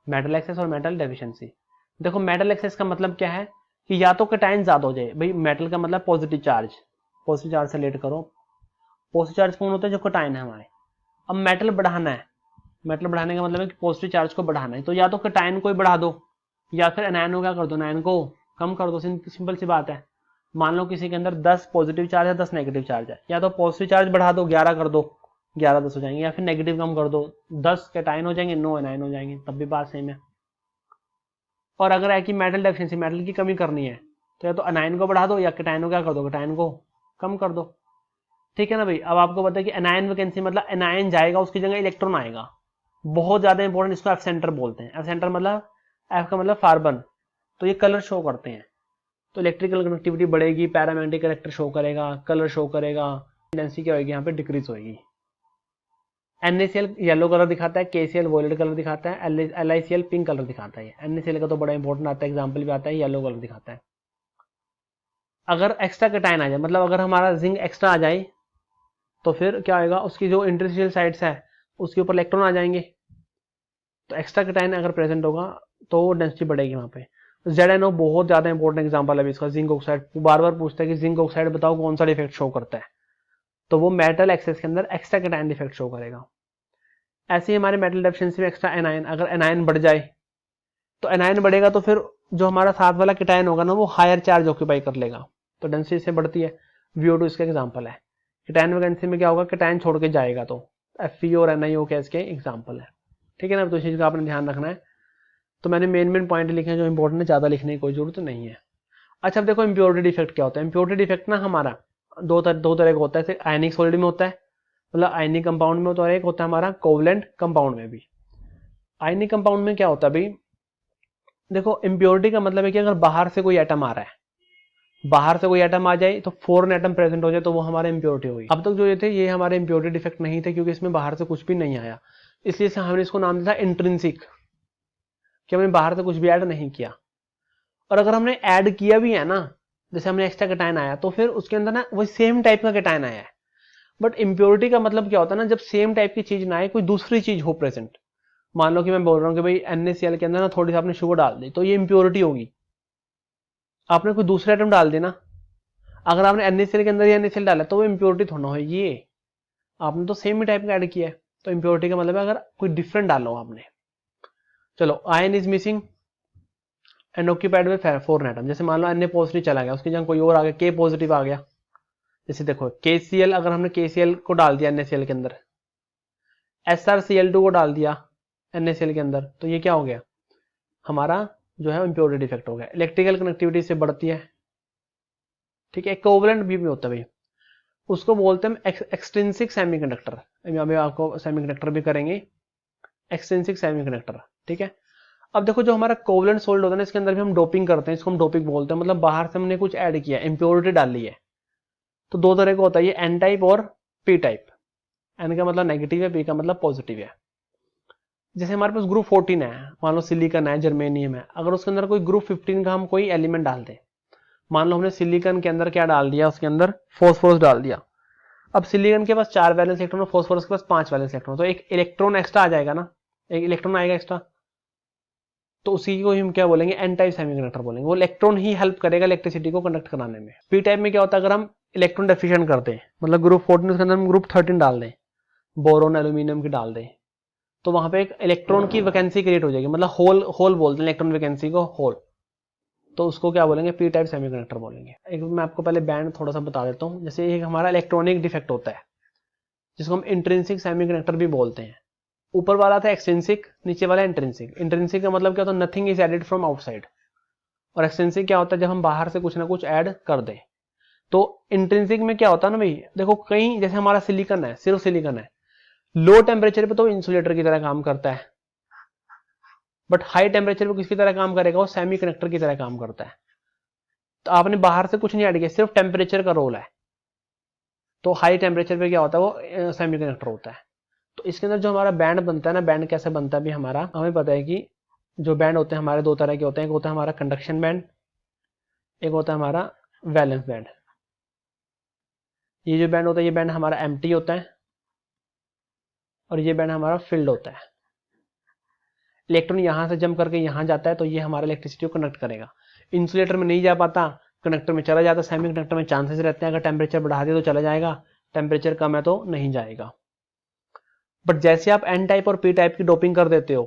मेटल एक्सेस और मेटल डेफिशिएंसी, देखो मेटल एक्सेस का मतलब क्या है कि या तो कैटायन ज्यादा हो जाए, भाई मेटल का मतलब पॉजिटिव चार्ज से रिलेट करो, पॉजिटिव चार्ज कौन होता है जो कैटायन है हमारे। अब मेटल बढ़ाना है, मेटल बढ़ाने का मतलब है कि पॉजिटिव चार्ज को बढ़ाना है, तो या तो कैटायन को ही बढ़ा दो या फिर एनायन को क्या कर दो, एनायन को कम कर दो। सिंपल सी बात है, मान लो किसी के अंदर 10 पॉजिटिव चार्ज है 10 नेगेटिव चार्ज है, या तो पॉजिटिव चार्ज बढ़ा दो 11 कर दो, 11 10 हो जाएंगे, या फिर नेगेटिव कम कर दो 10 कैटायन हो जाएंगे 9 एनायन हो जाएंगे, तब भी बात सेम है। और अगर है कि मेटल डेफिशिएंसी, मेटल की कमी करनी है तो या तो एनायन को बढ़ा दो या कैटायन को क्या कर दो, कैटायन को कम कर दो। ठीक है ना भाई। अब आपको पता है कि एनायन वैकेंसी मतलब एनायन जाएगा उसकी जगह इलेक्ट्रॉन आएगा, बहुत ज्यादा इंपॉर्टेंट, इसको एफ सेंटर बोलते हैं। एफ सेंटर मतलब एफ का मतलब कार्बन, तो ये कलर शो करते हैं, तो इलेक्ट्रिकल कनेक्टिविटी बढ़ेगी, पैरामैग्नेटिक करेक्टर शो करेगा, कलर शो करेगा, डेंसिटी क्या होगी यहाँ पे डिक्रीज होगी। NaCl येलो कलर दिखाता है, KCl वॉयलेट कलर दिखाता है, LiCl पिंक कलर दिखाता है। NaCl का तो बड़ा इंपॉर्टेंट आता है, एग्जाम्पल भी आता है, येलो कलर दिखाता है। अगर एक्स्ट्रा कैटायन आ जाए, मतलब अगर हमारा जिंक एक्स्ट्रा आ जाए तो फिर क्या होगा, उसकी जो इंटरस्टिशियल साइड्स है उसके ऊपर इलेक्ट्रॉन आ जाएंगे, तो एक्स्ट्रा कैटायन अगर प्रेजेंट होगा तो डेंसिटी बढ़ेगी वहां पे। ZnO बहुत ज्यादा इंपॉर्टेंट एग्जांपल है इसका, जिंक ऑक्साइड बार बार पूछता है कि जिंक ऑक्साइड बताओ कौन सा डिफेक्ट शो करता है, तो वो मेटल एक्सेस के अंदर एक्स्ट्रा कैटायन डिफेक्ट शो करेगा। ऐसे ही हमारे मेटल डेफिशिएंसी में एक्स्ट्रा एनायन, अगर एनायन बढ़ जाए तो एनायन बढ़ेगा तो फिर जो हमारा साथ वाला कैटायन होगा ना वो हायर चार्ज ऑक्यूपाई कर लेगा, तो डेंसिटी से बढ़ती है। VO2 इसका एग्जांपल है। कैटायन वैकेंसी में क्या होगा, कैटायन छोड़ के जाएगा, तो Fe और NiO के इसके एग्जांपल है। ठीक है ना, तो इस चीज का आपने ध्यान रखना है। तो मैंने मेन पॉइंट लिखे हैं जो इंपॉर्टेंट है, ज्यादा लिखने की कोई जरूरत नहीं है। अच्छा अब देखो इम्प्योरिटी डिफेक्ट क्या होता है। इम्प्योरिटी डिफेक्ट ना हमारा दो तरह का होता है, आयनिक सॉलिड में होता है, मतलब आयनिक कंपाउंड में होता है, एक होता है हमारा कोवलेंट कंपाउंड में भी। आयनिक कंपाउंड में क्या होता है भाई, देखो इम्प्योरिटी का मतलब है कि अगर बाहर से कोई एटम आ रहा है, बाहर से कोई एटम आ जाए तो फॉरेन एटम प्रेजेंट हो जाए तो वो हमारा इम्प्योरिटी होगी। अब तक जो ये थे ये हमारे इम्प्योरिटी डिफेक्ट नहीं थे, क्योंकि इसमें बाहर से कुछ भी नहीं आया, इसलिए से हमने इसको नाम दिया इंट्रिंसिक, कि हमने बाहर से कुछ भी ऐड नहीं किया। और अगर हमने ऐड किया भी है ना, जैसे हमने एक्स्ट्रा कैटायन आया तो फिर उसके अंदर ना वही सेम टाइप का कैटायन आया है। बट इम्प्योरिटी का मतलब क्या होता है ना, जब सेम टाइप की चीज ना आए, कोई दूसरी चीज हो प्रेजेंट। मान लो कि मैं बोल रहा हूँ कि भाई NaCl के अंदर ना थोड़ी सी आपने शुगर डाल दी, तो ये इम्प्योरिटी होगी। आपने कोई दूसरा आइटम डाल देना, अगर आपने NaCl के अंदर ही NaCl डाला तो वो इम्प्योरिटी थोड़ा होगी, ये आपने तो सेम ही टाइप का ऐड किया है। तो इम्प्योरिटी का मतलब है अगर कोई डिफरेंट डालो आपने। चलो ion is missing and occupied with foreign atom, जैसे मान लो Na पॉजिटिव चला गया, उसकी जगह कोई और आ गया, K पॉजिटिव आ गया। जैसे देखो KCl, अगर हमने KCl को डाल दिया NaCl के अंदर, SrCl2 को डाल दिया NaCl के अंदर, तो ये क्या हो गया, हमारा जो है इम्प्योरिटी डिफेक्ट हो गया। इलेक्ट्रिकल कनेक्टिविटी से बढ़ती है। ठीक है, कोवलेंट भी होता है भाई, उसको बोलते हैं एक्सट्रिंसिक सेमीकंडक्टर, अभी आपको सेमीकंडक्टर भी करेंगे, एक्सट्रिंसिक सेमीकंडक्टर। ठीक है, अब देखो जो हमारा कोवलेंट सोल्ड होता है ना, इसके अंदर भी हम डोपिंग करते हैं, इसको हम डोपिंग बोलते हैं, मतलब बाहर से हमने कुछ ऐड किया, इंप्योरिटी डाल ली है। तो दो तरह का होता है ये, एन टाइप और पी टाइप। एन का मतलब नेगेटिव है, पी का मतलब पॉजिटिव है। जैसे हमारे पास ग्रुप 14 है, मान लो सिलिकन है, जर्मेनियम है, अगर उसके अंदर कोई ग्रुप 15 का हम कोई एलिमेंट डाल दें, मान लो हमने सिलिकन के अंदर क्या डाल दिया, उसके अंदर फॉस्फोरस डाल दिया। अब सिलिकन के पास 4 वैलेंस इलेक्ट्रॉन और फॉस्फोरस के पास 5 वैलेंस इलेक्ट्रॉन, तो एक इलेक्ट्रॉन एक्स्ट्रा आ जाएगा ना, एक इलेक्ट्रॉन आएगा एक्स्ट्रा, तो उसी को हम क्या बोलेंगे, एन टाइप सेमीकंडक्टर बोलेंगे। वो इलेक्ट्रॉन ही हेल्प करेगा इलेक्ट्रिसिटी को कंडक्ट कराने में। पी टाइप में क्या होता है, अगर हम इलेक्ट्रॉन डेफिशिएंट करते हैं, मतलब ग्रुप 14 के अंदर हम ग्रुप 13 डाल दें, बोरोन एल्यूमिनियम की डाल दें, तो वहां पे एक इलेक्ट्रॉन की वैकेंसी क्रिएट हो जाएगी, मतलब होल होल बोलते हैं इलेक्ट्रॉन वैकेंसी को, होल, तो उसको क्या बोलेंगे, पी टाइप सेमीकंडक्टर बोलेंगे। एक मैं आपको पहले बैंड थोड़ा सा बता देता हूँ। जैसे एक हमारा इलेक्ट्रॉनिक डिफेक्ट होता है जिसको हम इंट्रिंसिक सेमीकंडक्टर भी बोलते हैं। ऊपर वाला था एक्सट्रिंसिक, नीचे वाला इंट्रिंसिक। इंट्रिंसिक का मतलब क्या होता है, nothing is added from outside, और एक्सट्रिंसिक क्या होता है, जब हम बाहर से कुछ ना कुछ ऐड कर दें। तो इंट्रिंसिक में क्या होता है ना भाई, देखो कहीं जैसे हमारा सिलिकन है, सिर्फ सिलिकन है, लो टेम्परेचर पे तो इंसुलेटर की तरह काम करता है, बट हाई टेम्परेचर पे किसकी तरह काम करेगा, वो सेमीकंडक्टर की तरह काम करता है। तो आपने बाहर से कुछ नहीं ऐड किया, सिर्फ टेम्परेचर का रोल है। तो हाई टेम्परेचर पे क्या होता है, वो सेमीकंडक्टर होता है। तो इसके अंदर जो हमारा बैंड बनता है ना, बैंड कैसे बनता है भी हमारा, हमें पता है कि जो बैंड होते हैं हमारे दो तरह के होते हैं, एक होता है हमारा कंडक्शन बैंड, एक होता है हमारा वैलेंस बैंड। ये जो बैंड होता है, ये बैंड हमारा एम्प्टी होता है और ये बैंड हमारा फिल्ड होता है। इलेक्ट्रॉन यहां से जंप करके यहां जाता है तो ये हमारा इलेक्ट्रिसिटी को कंडक्ट करेगा। इंसुलेटर में नहीं जा पाता, कंडक्टर में चला जाता, सेमी कंडक्टर में चांसेस रहते हैं अगर टेम्परेचर बढ़ा दिया तो चला जाएगा, टेम्परेचर कम है तो नहीं जाएगा। बट जैसे आप एन टाइप और पी टाइप की डोपिंग कर देते हो,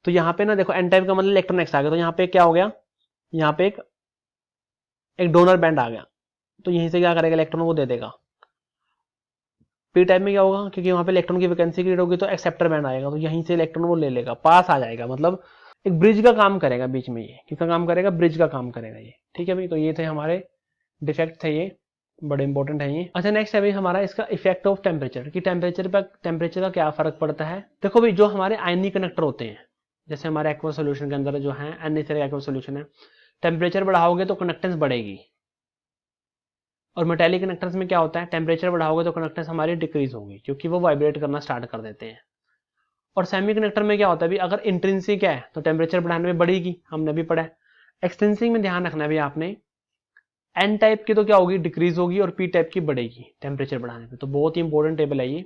तो यहाँ पे ना देखो, एन टाइप का मतलब इलेक्ट्रॉन एक्स आ गया, तो यहाँ पे क्या हो गया, यहाँ पे एक डोनर बैंड आ गया, तो यहीं से क्या करेगा, इलेक्ट्रॉन वो दे देगा। पी टाइप में क्या होगा, क्योंकि वहां पे इलेक्ट्रॉन की वैकेंसी क्रिएट होगी तो एक्सेप्टर बैंड आएगा, तो यहीं से इलेक्ट्रॉन वो ले लेगा, पास आ जाएगा, मतलब एक ब्रिज का काम करेगा बीच में। ये किसका काम करेगा, ब्रिज का काम करेगा ये। ठीक है भाई, तो ये थे हमारे डिफेक्ट थे, ये बड़े इंपॉर्टेंट है ये। अच्छा नेक्स्ट है भाई हमारा इसका इफेक्ट ऑफ टेम्परेचर, कि टेम्परेचर पर टेम्परेचर का क्या फर्क पड़ता है। देखो भाई, जो हमारे आयनिक कनेक्टर होते हैं, जैसे हमारे एक्वा सोल्यूशन के अंदर जो है NaCl एक्वा सोल्यूशन है, टेम्परेचर बढ़ाओगे तो कंडक्टेंस बढ़ेगी। और मेटेलिक कनेक्टर्स में क्या होता है, टेम्परेचर बढ़ाओगे तो कंडक्टेंस हमारी डिक्रीज होगी, क्योंकि वो वाइब्रेट करना स्टार्ट कर देते हैं। और सेमी कंडक्टर में क्या होता है भी, अगर इंट्रिंसिक है तो टेम्परेचर बढ़ाने में बढ़ेगी, हमने भी पढ़ा है। एक्सटेंसिक में ध्यान रखना है भी आपने, एन टाइप की तो क्या होगी, डिक्रीज होगी, और पी टाइप की बढ़ेगी टेम्परेचर बढ़ाने में। तो बहुत ही इंपॉर्टेंट टेबल है ये।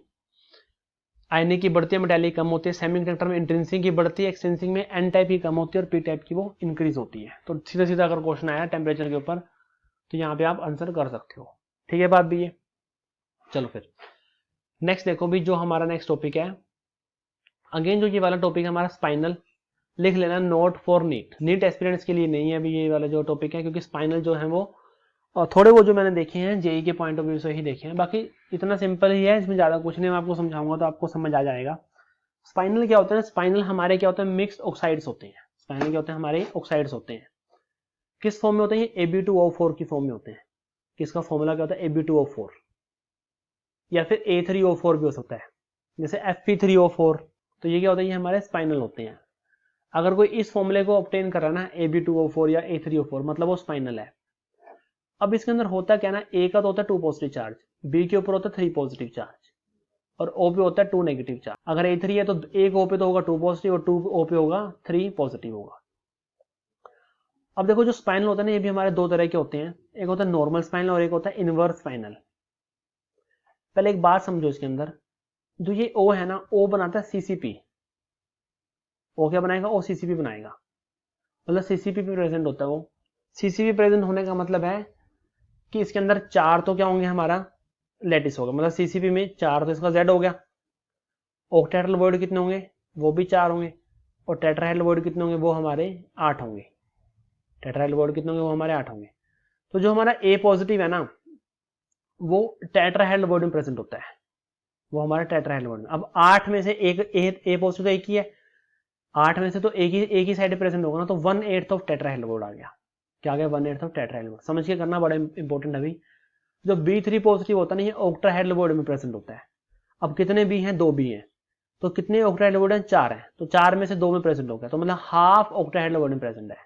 आयनिक की बढ़ती है, मेटेलिक कम होती है, सेमी कंडक्टर में इंट्रिंसिक की बढ़ती है, एक्सटेंसिक में एन टाइप की कम होती है और पी टाइप की वो इंक्रीज होती है। तो सीधा सीधा अगर क्वेश्चन आया टेम्परेचर के ऊपर तो यहाँ पे आप आंसर कर सकते हो। ठीक है बात भी ये। चलो फिर नेक्स्ट देखो भी, जो हमारा नेक्स्ट टॉपिक है, अगेन जो ये वाला टॉपिक है हमारा स्पाइनल, लिख लेना नोट फॉर नीट एस्पिरेंट्स के लिए नहीं है अभी ये वाला जो टॉपिक है, क्योंकि स्पाइनल जो है वो और थोड़े वो जो मैंने देखे हैं जेई के पॉइंट ऑफ व्यू से ही देखे हैं, बाकी इतना सिंपल ही है, इसमें ज्यादा कुछ नहीं, मैं आपको समझाऊंगा तो आपको समझ आ जाएगा। स्पाइनल क्या होता है, स्पाइनल हमारे क्या होता है, मिक्स ऑक्साइड्स होते हैं। स्पाइनल क्या होते हैं, हमारे ऑक्साइड्स होते हैं। किस फॉर्म में होते हैं, Ab2O4 की फॉर्म में होते हैं। किसका फॉर्मूला क्या होता है, Ab2O4, या फिर A3O4 भी हो सकता है, जैसे Fe3O4। तो ये क्या होता है, ये हमारे स्पाइनल होते हैं। अगर कोई इस फॉर्मूले को ऑब्टेन कर रहा है ना, Ab2O4 या A3O4, मतलब वो स्पाइनल है। अब इसके अंदर होता क्या ना, ए का तो होता है 2 पॉजिटिव चार्ज, बी के ऊपर होता है 3 पॉजिटिव चार्ज, और ओ पे होता है 2 नेगेटिव चार्ज। अगर A3 है तो एक ओ पे तो होगा 2 पॉजिटिव और 2 ओ पे होगा 3 पॉजिटिव होगा। अब देखो, जो स्पाइनल होता है ना, ये भी हमारे दो तरह के होते हैं, एक होता है नॉर्मल स्पाइनल और एक होता है इनवर्स स्पाइनल। पहले एक बात समझो, इसके अंदर जो ये ओ है ना, ओ बनाता है सीसीपी। ओ क्या बनाएगा, ओ सीसीपी बनाएगा, मतलब सीसीपी पे प्रेजेंट होता है वो। सीसीपी प्रेजेंट होने का मतलब है कि इसके अंदर चार तो क्या होंगे, हमारा लेटिस होगा, मतलब सीसीपी में चार, तो इसका जेड हो गया। ऑक्टेट्राहेड्रल वर्ड कितने होंगे, वो भी चार होंगे। और टेट्राहेड्रल वर्ड कितने होंगे, वो हमारे 8 होंगे। टेट्राहेड्रल वर्ड कितने होंगे, वो हमारे 8 होंगे। तो जो हमारा ए पॉजिटिव है ना, वो टेट्राहेड्रल वर्ड में प्रेजेंट होता है, वो हमारा टेट्राहेड्रल वर्ड में। अब 8 में से एक ए पॉजिटिव तो एक ही है, 8 में से तो एक ही साइड प्रेजेंट होगा ना, तो 1/8 ऑफ टेट्राहेड्रल वर्ड आ गया। क्या आ गया, 1/8 ऑफ टेट्राहेड्रल वर्ड। समझ के करना, बड़ा इंपॉर्टेंट है अभी। जो B3 पॉजिटिव होता है ना, ये ऑक्टाहेड्रल वर्ड में प्रेजेंट होता है। अब कितने बी हैं, 2 बी हैं, तो कितने ऑक्टाहेड्रल वर्ड हैं, 4 हैं, तो 4 में से 2 में प्रेजेंट हो गया, तो मतलब हाफ ऑक्टाहेड्रल वर्ड में प्रेजेंट है।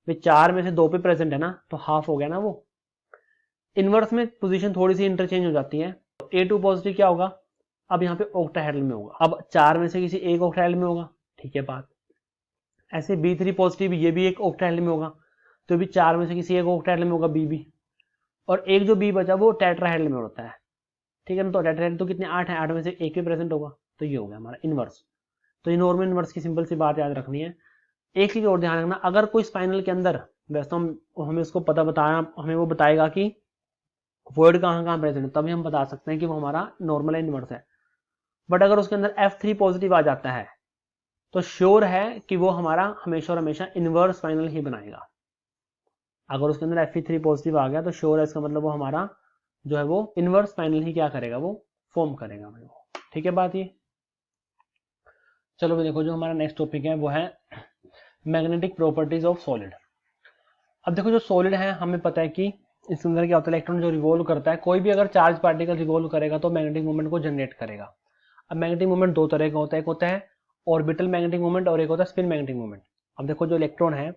भाई 4 में से 2 पे प्रेजेंट है ना, तो हाफ हो गया ना वो। इनवर्स में पोजीशन थोड़ी सी इंटरचेंज हो जाती है। तो A2 पॉजिटिव क्या होगा, अब यहाँ पे ऑक्टाहेड्रल में होगा, अब 4 में से किसी एक ऑक्टाहेड्रल में होगा। ठीक है बात। ऐसे B3 पॉजिटिव ये भी एक ऑक्टाहेड्रल में होगा, तो भी 4 में से किसी एक ऑक्टाहेड्रल में होगा बी। और एक जो बी बचा वो टेट्राहेड्रल में होता है। ठीक है ना, तो टेट्राहेड्रल तो कितने 8 है, 8 में से एक भी प्रेजेंट होगा, तो ये हो गया हमारा इनवर्स। तो ये नॉर्मल इनवर्स की सिंपल सी बात याद रखनी है। एक चीज और ध्यान रखना, अगर कोई स्पाइनल के अंदर, वैसे तो हमें उसको पता बताया, हमें वो बताएगा कि वर्ड कहाँ कहाँ प्रेजेंट है, तभी हम बता सकते हैं कि वो हमारा नॉर्मल है, इनवर्स है। बट अगर उसके अंदर F3 पॉजिटिव आ जाता है तो श्योर है कि वो हमारा हमेशा और हमेशा इनवर्स स्पाइनल ही बनाएगा। अगर उसके अंदर Fe3 पॉजिटिव आ गया तो श्योर है, इसका मतलब वो हमारा जो है वो इनवर्स स्पाइनल ही क्या करेगा, वो फॉर्म करेगा भाई वो। ठीक है बात ये। चलो भाई देखो, जो हमारा नेक्स्ट टॉपिक है वो है मैग्नेटिक प्रॉपर्टीज ऑफ सॉलिड। अब देखो, जो सॉलिड है हमें पता है कि इसके अंदर क्या होता है, इलेक्ट्रॉन जो रिवॉल्व करता है, कोई भी अगर चार्ज पार्टिकल रिवॉल्व करेगा तो मैग्नेटिक मूवमेंट को जनरेट करेगा। अब मैग्नेटिक मूवमेंट दो तरह का होता है, एक होता है ऑर्बिटल मैग्नेटिक मूवमेंट और एक होता है स्पिन मैग्नेटिक मूवमेंट। अब देखो, जो इलेक्ट्रॉन है,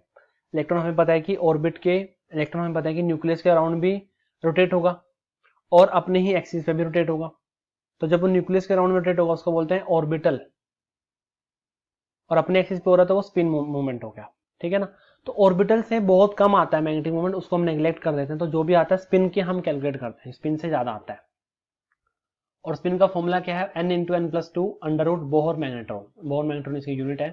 इलेक्ट्रॉन हमें पता है कि ऑर्बिट के इलेक्ट्रॉन हमें पता है कि न्यूक्लियस के अराउंड भी रोटेट होगा और अपने ही एक्सिस पे भी रोटेट होगा। तो जब वो न्यूक्लियस के अराउंड में रोटेट होगा उसको बोलते हैं ऑर्बिटल, और अपने एक्सिस पे हो रहा था वो स्पिन मूवमेंट हो गया। ठीक है ना। तो ऑर्बिटल से बहुत कम आता है मैग्नेटिक मूवमेंट, उसको हम नेग्लेक्ट कर देते हैं। तो जो भी आता है स्पिन के हम कैलकुलेट करते हैं, स्पिन से ज्यादा आता है। और स्पिन का फॉर्मूला क्या है, n इंटू n plus two under root Bohr magneton. Bohr magneton इसकी यूनिट है।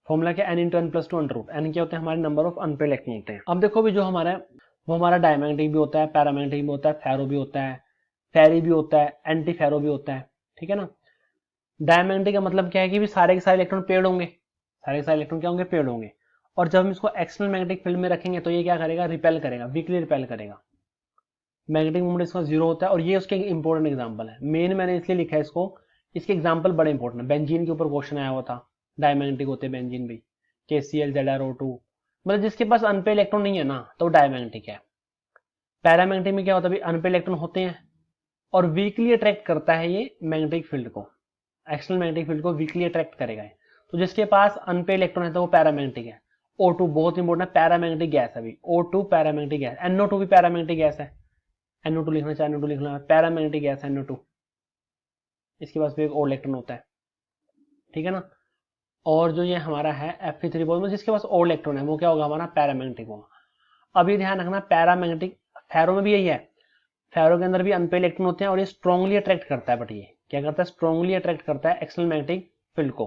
फॉर्मूला क्या, n इंटू n plus two under root. N क्या होते हैं, हमारे नंबर ऑफ अनपेड इलेक्ट्रॉन होते हैं। अब देखो भी जो हमारा है वो हमारा डायमैग्नेटिक भी होता है, पैरामैग्नेटिक भी होता है, फेरो भी होता है, फेरी भी होता है, एंटी फेरो भी होता है। ठीक है ना। डायमैग्नेटिक का मतलब क्या है कि भी सारे के सारे इलेक्ट्रॉन पेड होंगे, सारे के सारे इलेक्ट्रॉन क्या होंगे, पेड होंगे। और जब हम इसको एक्सटर्नल मैग्नेटिक फील्ड में रखेंगे तो ये क्या करेगा, रिपेल करेगा, वीकली रिपेल करेगा। मैग्नेटिक मोमेंट इसका जीरो होता है। और ये उसके इंपॉर्टेंट एग्जांपल है। मेन मैंने इसलिए लिखा है इसको, इसके एग्जांपल बड़े इंपॉर्टेंट है। बेंजीन के ऊपर क्वेश्चन आया हुआ था, डायमैग्नेटिक होते हैं बेंजीन भी, KCl ZrO2। मतलब जिसके पास अनपेड इलेक्ट्रॉन नहीं है ना तो डायमैग्नेटिक है। पैरामैग्नेटिक में क्या होता है, अनपेड इलेक्ट्रॉन होते हैं और वीकली अट्रैक्ट करता है ये मैग्नेटिक फील्ड को, एक्सटर्नल मैग्नेटिक फील्ड को वीकली अट्रैक्ट करेगा। तो जिसके पास अनपेड इलेक्ट्रॉन है तो वो पैरामैग्नेटिक है। O2 बहुत इंपॉर्टेंट है, पैरामैग्नेटिक गैस है अभी। O2 पैरामैग्नेटिक गैस, NO2 भी पैरामैग्नेटिक गैस है। NO2 लिखना चाहे NO2 लिखना, पैरामैग्नेटिक गैस है NO2। इसके पास भी एक और इलेक्ट्रॉन होता है। ठीक है ना। और जो ये हमारा है Fe3 बोल, जिसके पास और इलेक्ट्रॉन है वो क्या होगा, हमारा पैरामैग्नेटिक होगा। अभी ध्यान रखना, पैरामैग्नेटिक फेरो में भी यही है। फेरो के अंदर भी अनपेड इलेक्ट्रॉन होते हैं और ये स्ट्रांगली अट्रैक्ट करता है। बट ये क्या करता है, स्ट्रांगली अट्रैक्ट करता है एक्सटर्नल मैग्नेटिक फील्ड को।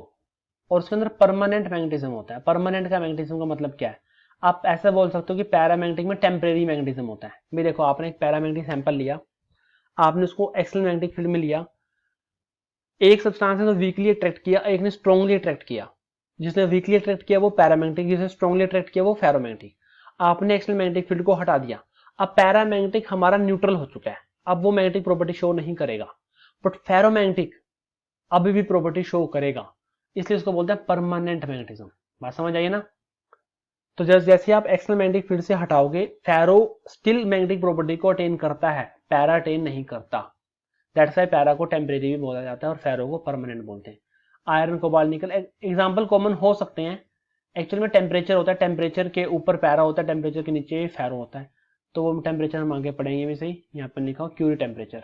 और उसके अंदर परमानेंट मैग्नेटिज्म होता है। परमानेंट का मैग्नेटिज्म का मतलब क्या है, आप ऐसा बोल सकते हो कि पैरामैग्नेटिक में टेम्परेरी मैग्नेटिज्म होता है। भी देखो, आपने एक पैरामैग्नेटिक सैंपल लिया, आपने उसको एक्सटर्नल मैग्नेटिक फील्ड में लिया, एक सब्सटेंस ने तो वीकली अट्रैक्ट किया, एक ने स्ट्रांगली अट्रैक्ट किया। जिसने वीकली अट्रैक्ट किया वो पैरामैग्नेटिक, जिसने स्ट्रांगली अट्रैक्ट किया वो फेरोमैग्नेटिक। आपने एक्सटर्नल मैग्नेटिक फील्ड को हटा दिया, अब पैरामैग्नेटिक हमारा न्यूट्रल हो चुका है, अब वो मैग्नेटिक प्रॉपर्टी शो नहीं करेगा। बट फेरोमैग्नेटिक अभी भी प्रॉपर्टी शो करेगा, इसलिए इसको बोलते हैं परमानेंट मैग्नेटिज्म। बात समझ आइए ना। तो जैसे आप एक्सटर्नल मैग्नेटिक फील्ड से हटाओगे, फेरो स्टिल मैग्नेटिक प्रॉपर्टी को अटेन करता है, पैरा अटेन नहीं करता। दैट्स व्हाई पैरा को टेम्परेरी भी बोला जाता है और फेरो को परमानेंट बोलते हैं। आयरन, कोबाल्ट, निकल एग्जांपल कॉमन हो सकते हैं। एक्चुअल में टेम्परेचर होता है, टेम्परेचर के ऊपर पैरा होता है, टेम्परेचर के नीचे फेरो होता है। तो वो टेम्परेचर हम आगे पढ़ेंगे भी सही। यहाँ पर लिखा हो क्यूरी टेम्परेचर।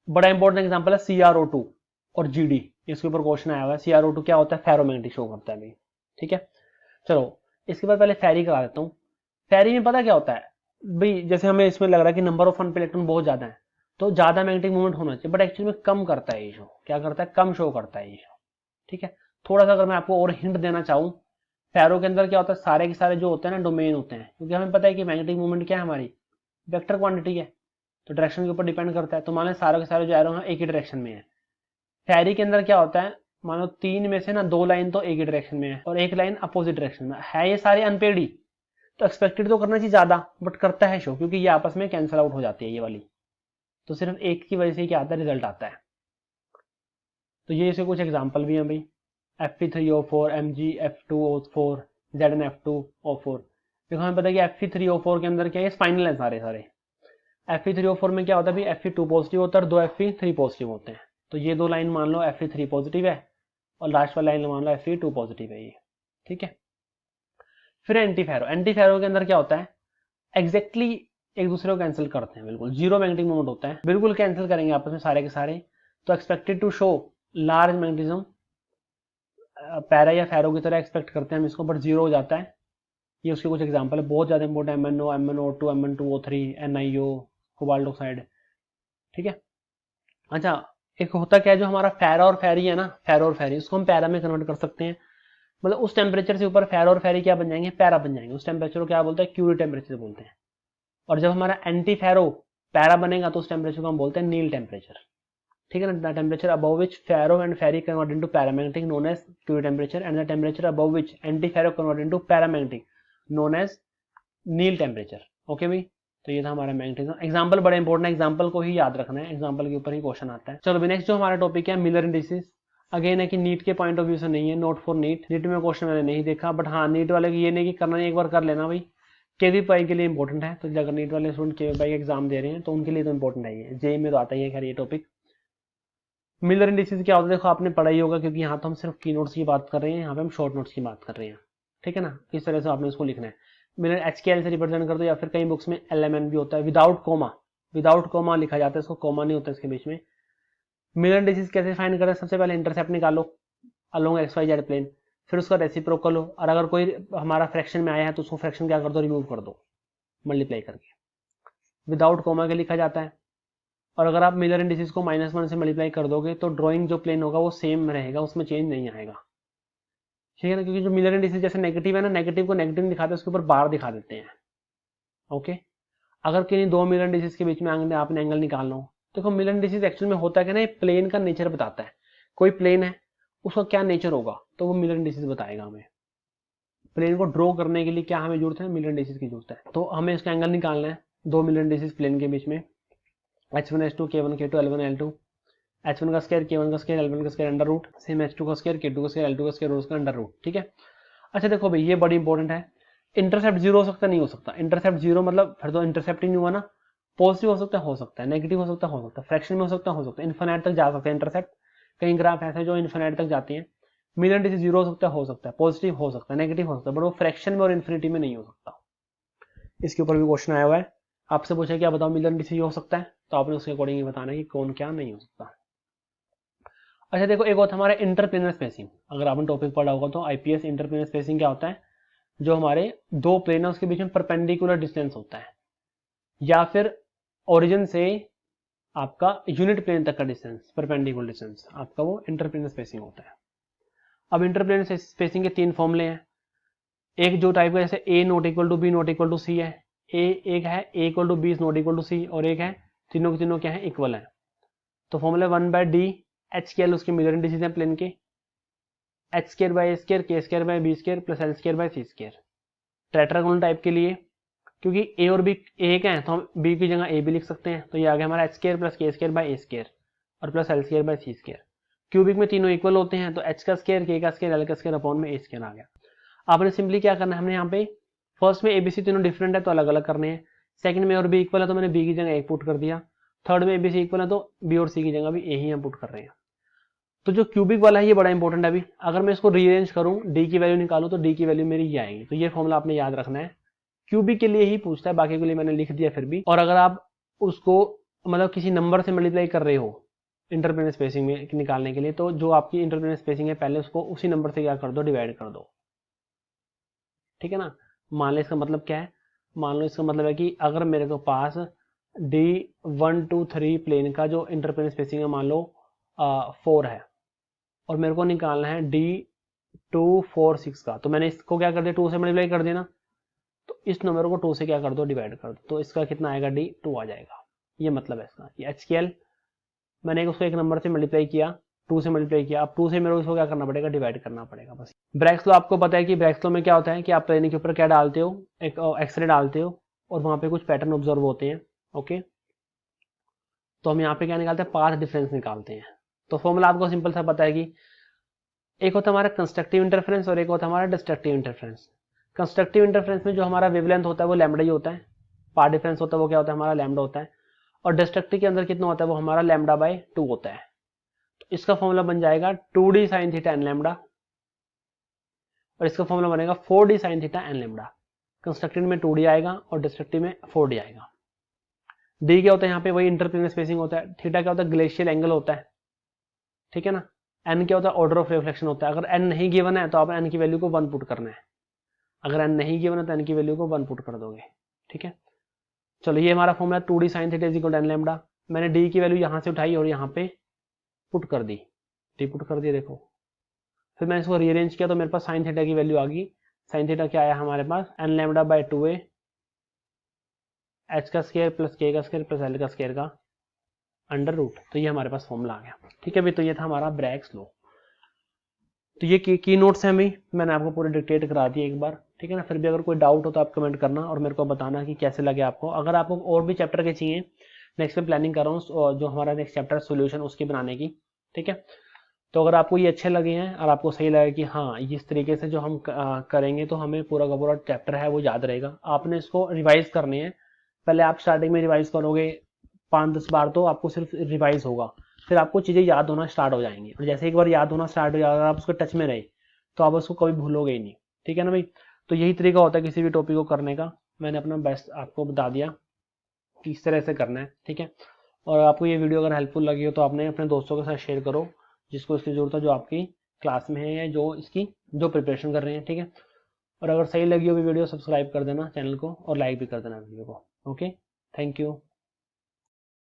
बड़ा इंपॉर्टेंट एग्जांपल है CrO2 और GD। इसके ऊपर क्वेश्चन आया हुआ है। CrO2 क्या होता है, फेरोमैग्नेटिक शो करता है भाई। ठीक है। चलो इसके बाद पहले फेरी करा देता हूँ। फेरी में पता क्या होता है भाई, जैसे हमें इसमें लग रहा है कि नंबर ऑफ अनपेड इलेक्ट्रॉन बहुत ज्यादा है तो ज्यादा मैग्नेटिक मूवमेंट होना चाहिए, बट एक्चुअली में कम करता है ये शो। क्या करता है, कम शो करता है ये शो। ठीक है। थोड़ा सा अगर मैं आपको और हिंट देना चाहूँ, फेरो के अंदर क्या होता है, सारे के सारे जो होते हैं ना डोमेन होते हैं, क्योंकि हमें पता है कि मैग्नेटिक मूवमेंट क्या है हमारी, वेक्टर क्वांटिटी है, तो डायरेक्शन के ऊपर डिपेंड करता है। तो मान लो सारे के सारे जो एरो हैं एक ही डायरेक्शन में है। फेरी के अंदर क्या होता है, मान लो 3 में से ना 2 लाइन तो एक ही डायरेक्शन में है और एक लाइन अपोजिट डायरेक्शन में है, ये सारे अनपेड ही। तो एक्सपेक्टेड तो करना चाहिए ज्यादा, बट करता है शो, क्योंकि ये आपस में कैंसिल आउट हो जाती है ये वाली। तो सिर्फ एक की वजह से क्या आता है, रिजल्ट आता है। तो ये इसके कुछ एग्जांपल भी हैं भाई, Fe3O4, MgF2O4, ZnF2O4। देखो हमें पता है कि Fe3O4 के अंदर क्या है, स्पाइनल है सारे सारे। Fe3O4 में क्या होता है, Fe2 पॉजिटिव होता है और 2 Fe3 पॉजिटिव होते हैं। तो ये 2 लाइन मान लो Fe3 पॉजिटिव है और लास्ट वाला लाइन मान लो Fe2 पॉजिटिव है ये। ठीक है। फिर एंटीफेरो, एंटीफेरो के अंदर क्या होता है, एग्जैक्टली एक दूसरे को कैंसिल करते हैं, बिल्कुल जीरो मैग्नेटिक मोमेंट होता है, बिल्कुल कैंसिल करेंगे आपस में सारे के सारे। तो expected to show large magnetism, para या फेरो की तरह एक्सपेक्ट करते हैं हम इसको, बट जीरो हो जाता है। ये उसके कुछ एग्जांपल है, बहुत ज्यादा important, MnO, MnO2, Mn2O3, NiO, cobalt oxide. ठीक है। अच्छा, एक होता क्या है, जो हमारा फेरा और फेरी है ना, फेरो और फेरी, उसको हम पैरा में कन्वर्ट कर सकते हैं। मतलब उस टेम्परेचर से ऊपर फेरो और फेरी क्या बन जाएंगे, पैरा बन जाएंगे। उस टेम्परेचर को क्या बोलते हैं, क्यूरी टेम्परेचर बोलते हैं। और जब हमारा एंटी फेरो पैरा बनेगा तो उस टेम्परेचर को हम बोलते हैं नील टेम्परेचर। ठीक है ना। Temperature above which ferro and ferri convert into paramagnetic known as Curie temperature, and the temperature above which anti ferro convert into paramagnetic known as Neel temperature. Okay भाई। तो ये था हमारा मैग्नेटिज्म। एग्जांपल बड़ा important है, example को ही याद रखना है, एग्जांपल के ऊपर ही क्वेश्चन आता है। चलो भी नेक्स्ट जो हमारा टॉपिक है मिलर इंडिसेस। अगेन है कि नीट के पॉइंट ऑफ व्यू से नहीं है, नोट फॉर नीट। नीट में क्वेश्चन मैंने नहीं देखा, बट हाँ नीट वाले की ये नहीं कि करना नहीं, एक बार कर लेना भाई। KVPI के लिए इंपॉर्टेंट है, तो अगर नीट वाले स्टूडेंट KVPI एग्जाम दे रहे हैं तो उनके लिए तो इंपॉर्टेंट है ये। जेई में तो आता ही है खैर ये टॉपिक। मिलर इंडिसेस क्या होता है, देखो आपने पढ़ा ही होगा, क्योंकि यहाँ तो हम सिर्फ की नोट्स की बात कर रहे हैं, यहाँ पे हम शॉर्ट नोट्स की बात कर रहे हैं। ठीक है ना। किस तरह से आपने इसको लिखना है, मिलर HKL से रिप्रेजेंट कर दो, या फिर कई बुक्स में LMN भी होता है विदाउट कोमा लिखा जाता है, इसको कोमा नहीं होता इसके बीच में। मिलर इंडिसेस कैसे फाइंड करें? सबसे पहले इंटरसेप्ट निकालो अलोंग XYZ प्लेन, फिर उसका रेसिप्रोकल लो, और अगर कोई हमारा फ्रैक्शन में आया है तो उसको फ्रैक्शन क्या कर दो, रिमूव कर दो मल्टीप्लाई करके, विदाउट कोमा के लिखा जाता है। और अगर आप मिलर इंडिसेस को -1 से मल्टीप्लाई कर दोगे तो ड्राइंग जो प्लेन होगा वो सेम रहेगा, उसमें चेंज नहीं आएगा, ठीक है ना, क्योंकि जो मिलर इंडिसेस जैसे नेगेटिव है ना, नेगेटिव को नेगेटिव दिखाते हैं, उसके ऊपर बार दिखा देते हैं। ओके, अगर किन्हीं दो मिलर इंडिसेस के बीच में आपने एंगल निकालना हो, देखो मिलर इंडिसेस एक्चुअल में होता है कि ना, प्लेन का नेचर बताता है। कोई प्लेन है उसका क्या नेचर होगा, तो वो मिलर इंडिसेस बताएगा हमें। प्लेन को ड्रॉ करने के लिए क्या हमें जरूरत है, मिलर इंडिसेस की जरूरत है। तो हमें इसका एंगल निकालना है दो मिलर इंडिसेस प्लेन के बीच में, H1 H2 K1 K2 L1 L2, H1 का स्क्वायर K1 का स्क्वायर L1 का square under root, same H2 का स्क्वायर K2 का स्क्वायर L2 का स्क्वायर उसका अंडर रूट, ठीक है। अच्छा देखो भाई, ये बड़ी इंपॉर्टेंट है, इंटरसेप्ट जीरो हो सकता है, नहीं हो सकता। इंटरसेप्ट जीरो मतलब फिर तो इंटरसेप्ट ही नहीं हुआ ना। पॉजिटिव हो सकता है, नेगेटिव हो सकता है, फ्रैक्शन में हो सकता है, इन्फिनिट तक जा सकता है इंटरसेप्ट। कई ग्राफ ऐसे जो इन्फिनिट तक जाते हैं। मिलर इंडिसेस जीरो हो सकता है, पॉजिटिव हो सकता है, नेगेटिव हो सकता है, बट वो फ्रैक्शन में और इन्फिनिटी में नहीं हो सकता। इसके ऊपर भी क्वेश्चन आया हुआ है, आपसे पूछा क्या बताओ मिलर इंडिसेस हो सकता है, तो आपने उसके अकॉर्डिंग ही बताना है कि कौन क्या नहीं हो सकता। अच्छा देखो, एक होता है हमारा इंटरप्लेनर स्पेसिंग। अगर आपने टॉपिक पढ़ा होगा तो IPS इंटरप्लेनर स्पेसिंग क्या होता है, जो हमारे दो प्लेन है उसके बीच में परपेंडिकुलर डिस्टेंस होता है, या फिर ओरिजिन से आपका यूनिट प्लेन तक का डिस्टेंस, परपेंडिकुलर डिस्टेंस, आपका वो इंटरप्लेनर स्पेसिंग होता है। अब इंटरप्लेनर स्पेसिंग के तीन फॉर्मूले हैं। एक जो टाइप का जैसे A not equal to B not equal to C है, एक है A equal to B not equal to C, और एक है तीनों के तीनों क्या है, इक्वल है। तो फॉर्मूला 1/D HKL उसके मिलर इंडिसेस हैं प्लेन के, h²/a² k² plus l²/c²। Tetragonal type के लिए, क्योंकि A और B एक हैं तो हम B की जगह A भी लिख सकते हैं, तो ये आ गया हमारा h² प्लस k² और प्लस l²/c²। क्यूबिक में तीनों इक्वल होते हैं, तो h का स्क्वायर k का स्क्वायर l का स्क्वायर अपॉन में a² आ गया। आपने सिंपली क्या करना है, हमने यहाँ पे फर्स्ट में ABC तीनों डिफरेंट है तो अलग अलग करने हैं, सेकंड में और B इक्वल है तो मैंने B की जगह A पुट कर दिया, थर्ड में ABC इक्वल है तो B और C की जगह भी A ही हम पुट कर रहे हैं। तो जो क्यूबिक वाला है ये बड़ा इंपॉर्टेंट है। अभी अगर मैं इसको रीअरेंज करूं, D की वैल्यू निकालूं, तो D की वैल्यू मेरी ये आएगी। तो ये फॉर्मूला आपने याद रखना है, क्यूबिक के लिए ही पूछता है, बाकी के लिए मैंने लिख दिया फिर भी। और अगर आप उसको मतलब किसी नंबर से मल्टीप्लाई कर रहे हो इंटरप्लेनर स्पेसिंग में निकालने के लिए, तो जो आपकी इंटरप्लेनर स्पेसिंग है पहले उसको उसी नंबर से क्या कर दो, डिवाइड कर दो, ठीक है ना। मान लो इसका मतलब क्या है, मान लो इसका मतलब है कि अगर मेरे को पास D1 2 3 प्लेन का जो इंटरप्लेनर स्पेसिंग है मान लो 4 है, और मेरे को निकालना है D2 4 6 का, तो मैंने इसको क्या कर दिया, 2 से मल्टीप्लाई कर देना, तो इस नंबर को 2 से क्या कर दो, डिवाइड कर दो, तो इसका कितना आएगा, D2 आ जाएगा। ये मतलब है इसका, ये HKL मैंने उसको एक नंबर से मल्टीप्लाई किया, 2 से मल्टीप्लाई किया, अब 2 से मेरे को इसको क्या करना पड़ेगा, डिवाइड करना पड़ेगा बस। ब्रैकेट्स लो आपको पता है कि ब्रैकेट्स लो में क्या होता है कि आप प्लेन के ऊपर क्या डालते हो, एक एक्सरे डालते हो, और वहां पे कुछ पैटर्न ऑब्जर्व होते हैं। ओके, तो हम यहाँ पे क्या निकालते हैं, पाथ डिफरेंस निकालते हैं। तो फॉर्मूला आपको सिंपल सा पता है कि एक होता है हमारा कंस्ट्रक्टिव इंटरफेरेंस और एक होता है हमारा डिस्ट्रक्टिव इंटरफेरेंस। कंस्ट्रक्टिव इंटरफेरेंस में जो हमारा वेवलेंथ होता है वो लैम्बडा ही होता है, पाथ डिफरेंस होता है वो क्या होता है, हमारा लैम्बडा होता है, और डिस्ट्रक्टिव के अंदर कितना होता है, वो हमारा λ/2 होता है। तो इसका फॉर्मूला बन जाएगा 2d sin theta n lambda, और इसका फॉर्मूला बनेगा 4d sin theta n lambda. Constructive में 2d आएगा और डिस्ट्रक्टिव में 4d आएगा। डी क्या होता है, यहाँ पे वही इंटरप्लेनर स्पेसिंग होता है। थीटा क्या होता है, ग्लेशियल एंगल होता है, ठीक है ना। एन क्या होता है, ऑर्डर ऑफ रिफ्लेक्शन होता है। अगर एन नहीं गिवन है तो आप एन की वैल्यू को 1 पुट करना है, अगर एन नहीं गिवन है तो एन की वैल्यू को 1 पुट कर दोगे, ठीक है। चलो ये हमारा formula 2d sin theta equal n lambda. मैंने डी की वैल्यू यहाँ से उठाई और यहाँ पे पुट कर दी, डी पुट कर दिया, देखो। फिर मैंने इसको रीअरेंज किया तो मेरे पास साइन थीटा की वैल्यू आ गई। साइन थीटा क्या आया हमारे पास, n λ/2a h का स्क्वायर प्लस k का स्क्वायर प्लस l का स्क्वायर का अंडर रूट। तो ये हमारे पास फॉर्मूला आ गया, ठीक है भाई। तो ये था हमारा ब्रैग्स लॉ। तो ये की नोट्स हैं भाई, मैंने आपको पूरे डिक्टेट करा दिए एक बार, ठीक है ना। फिर भी अगर कोई डाउट हो तो आप कमेंट करना और मेरे को बताना कि कैसे लगे आपको। अगर आपको और भी चैप्टर के चाहिए, नेक्स्ट में प्लानिंग कर रहा हूँ जो हमारा नेक्स्ट चैप्टर सोल्यूशन उसकी बनाने की, ठीक है। तो अगर आपको ये अच्छे लगे हैं और आपको सही लगे कि हाँ इस तरीके से जो हम करेंगे तो हमें पूरा का पूरा चैप्टर है वो याद रहेगा, आपने इसको रिवाइज करने हैं। पहले आप स्टार्टिंग में रिवाइज करोगे 5-10 बार तो आपको सिर्फ रिवाइज होगा, फिर आपको चीज़ें याद होना स्टार्ट हो जाएंगी, और जैसे एक बार याद होना स्टार्ट हो जाएगा, आप उसके टच में रहे तो आप उसको कभी भूलोगे ही नहीं, ठीक है ना भाई। तो यही तरीका होता है किसी भी टॉपिक को करने का। मैंने अपना बेस्ट आपको बता दिया कि इस तरह से करना है, ठीक है। और आपको ये वीडियो अगर हेल्पफुल लगी हो तो आपने अपने दोस्तों के साथ शेयर करो जिसको इसकी ज़रूरत है, जो आपकी क्लास में है या जो प्रिपरेशन कर रहे हैं, ठीक है। और अगर सही लगी हो भी वीडियो, सब्सक्राइब कर देना चैनल को और लाइक भी कर देना वीडियो को। Okay, thank you.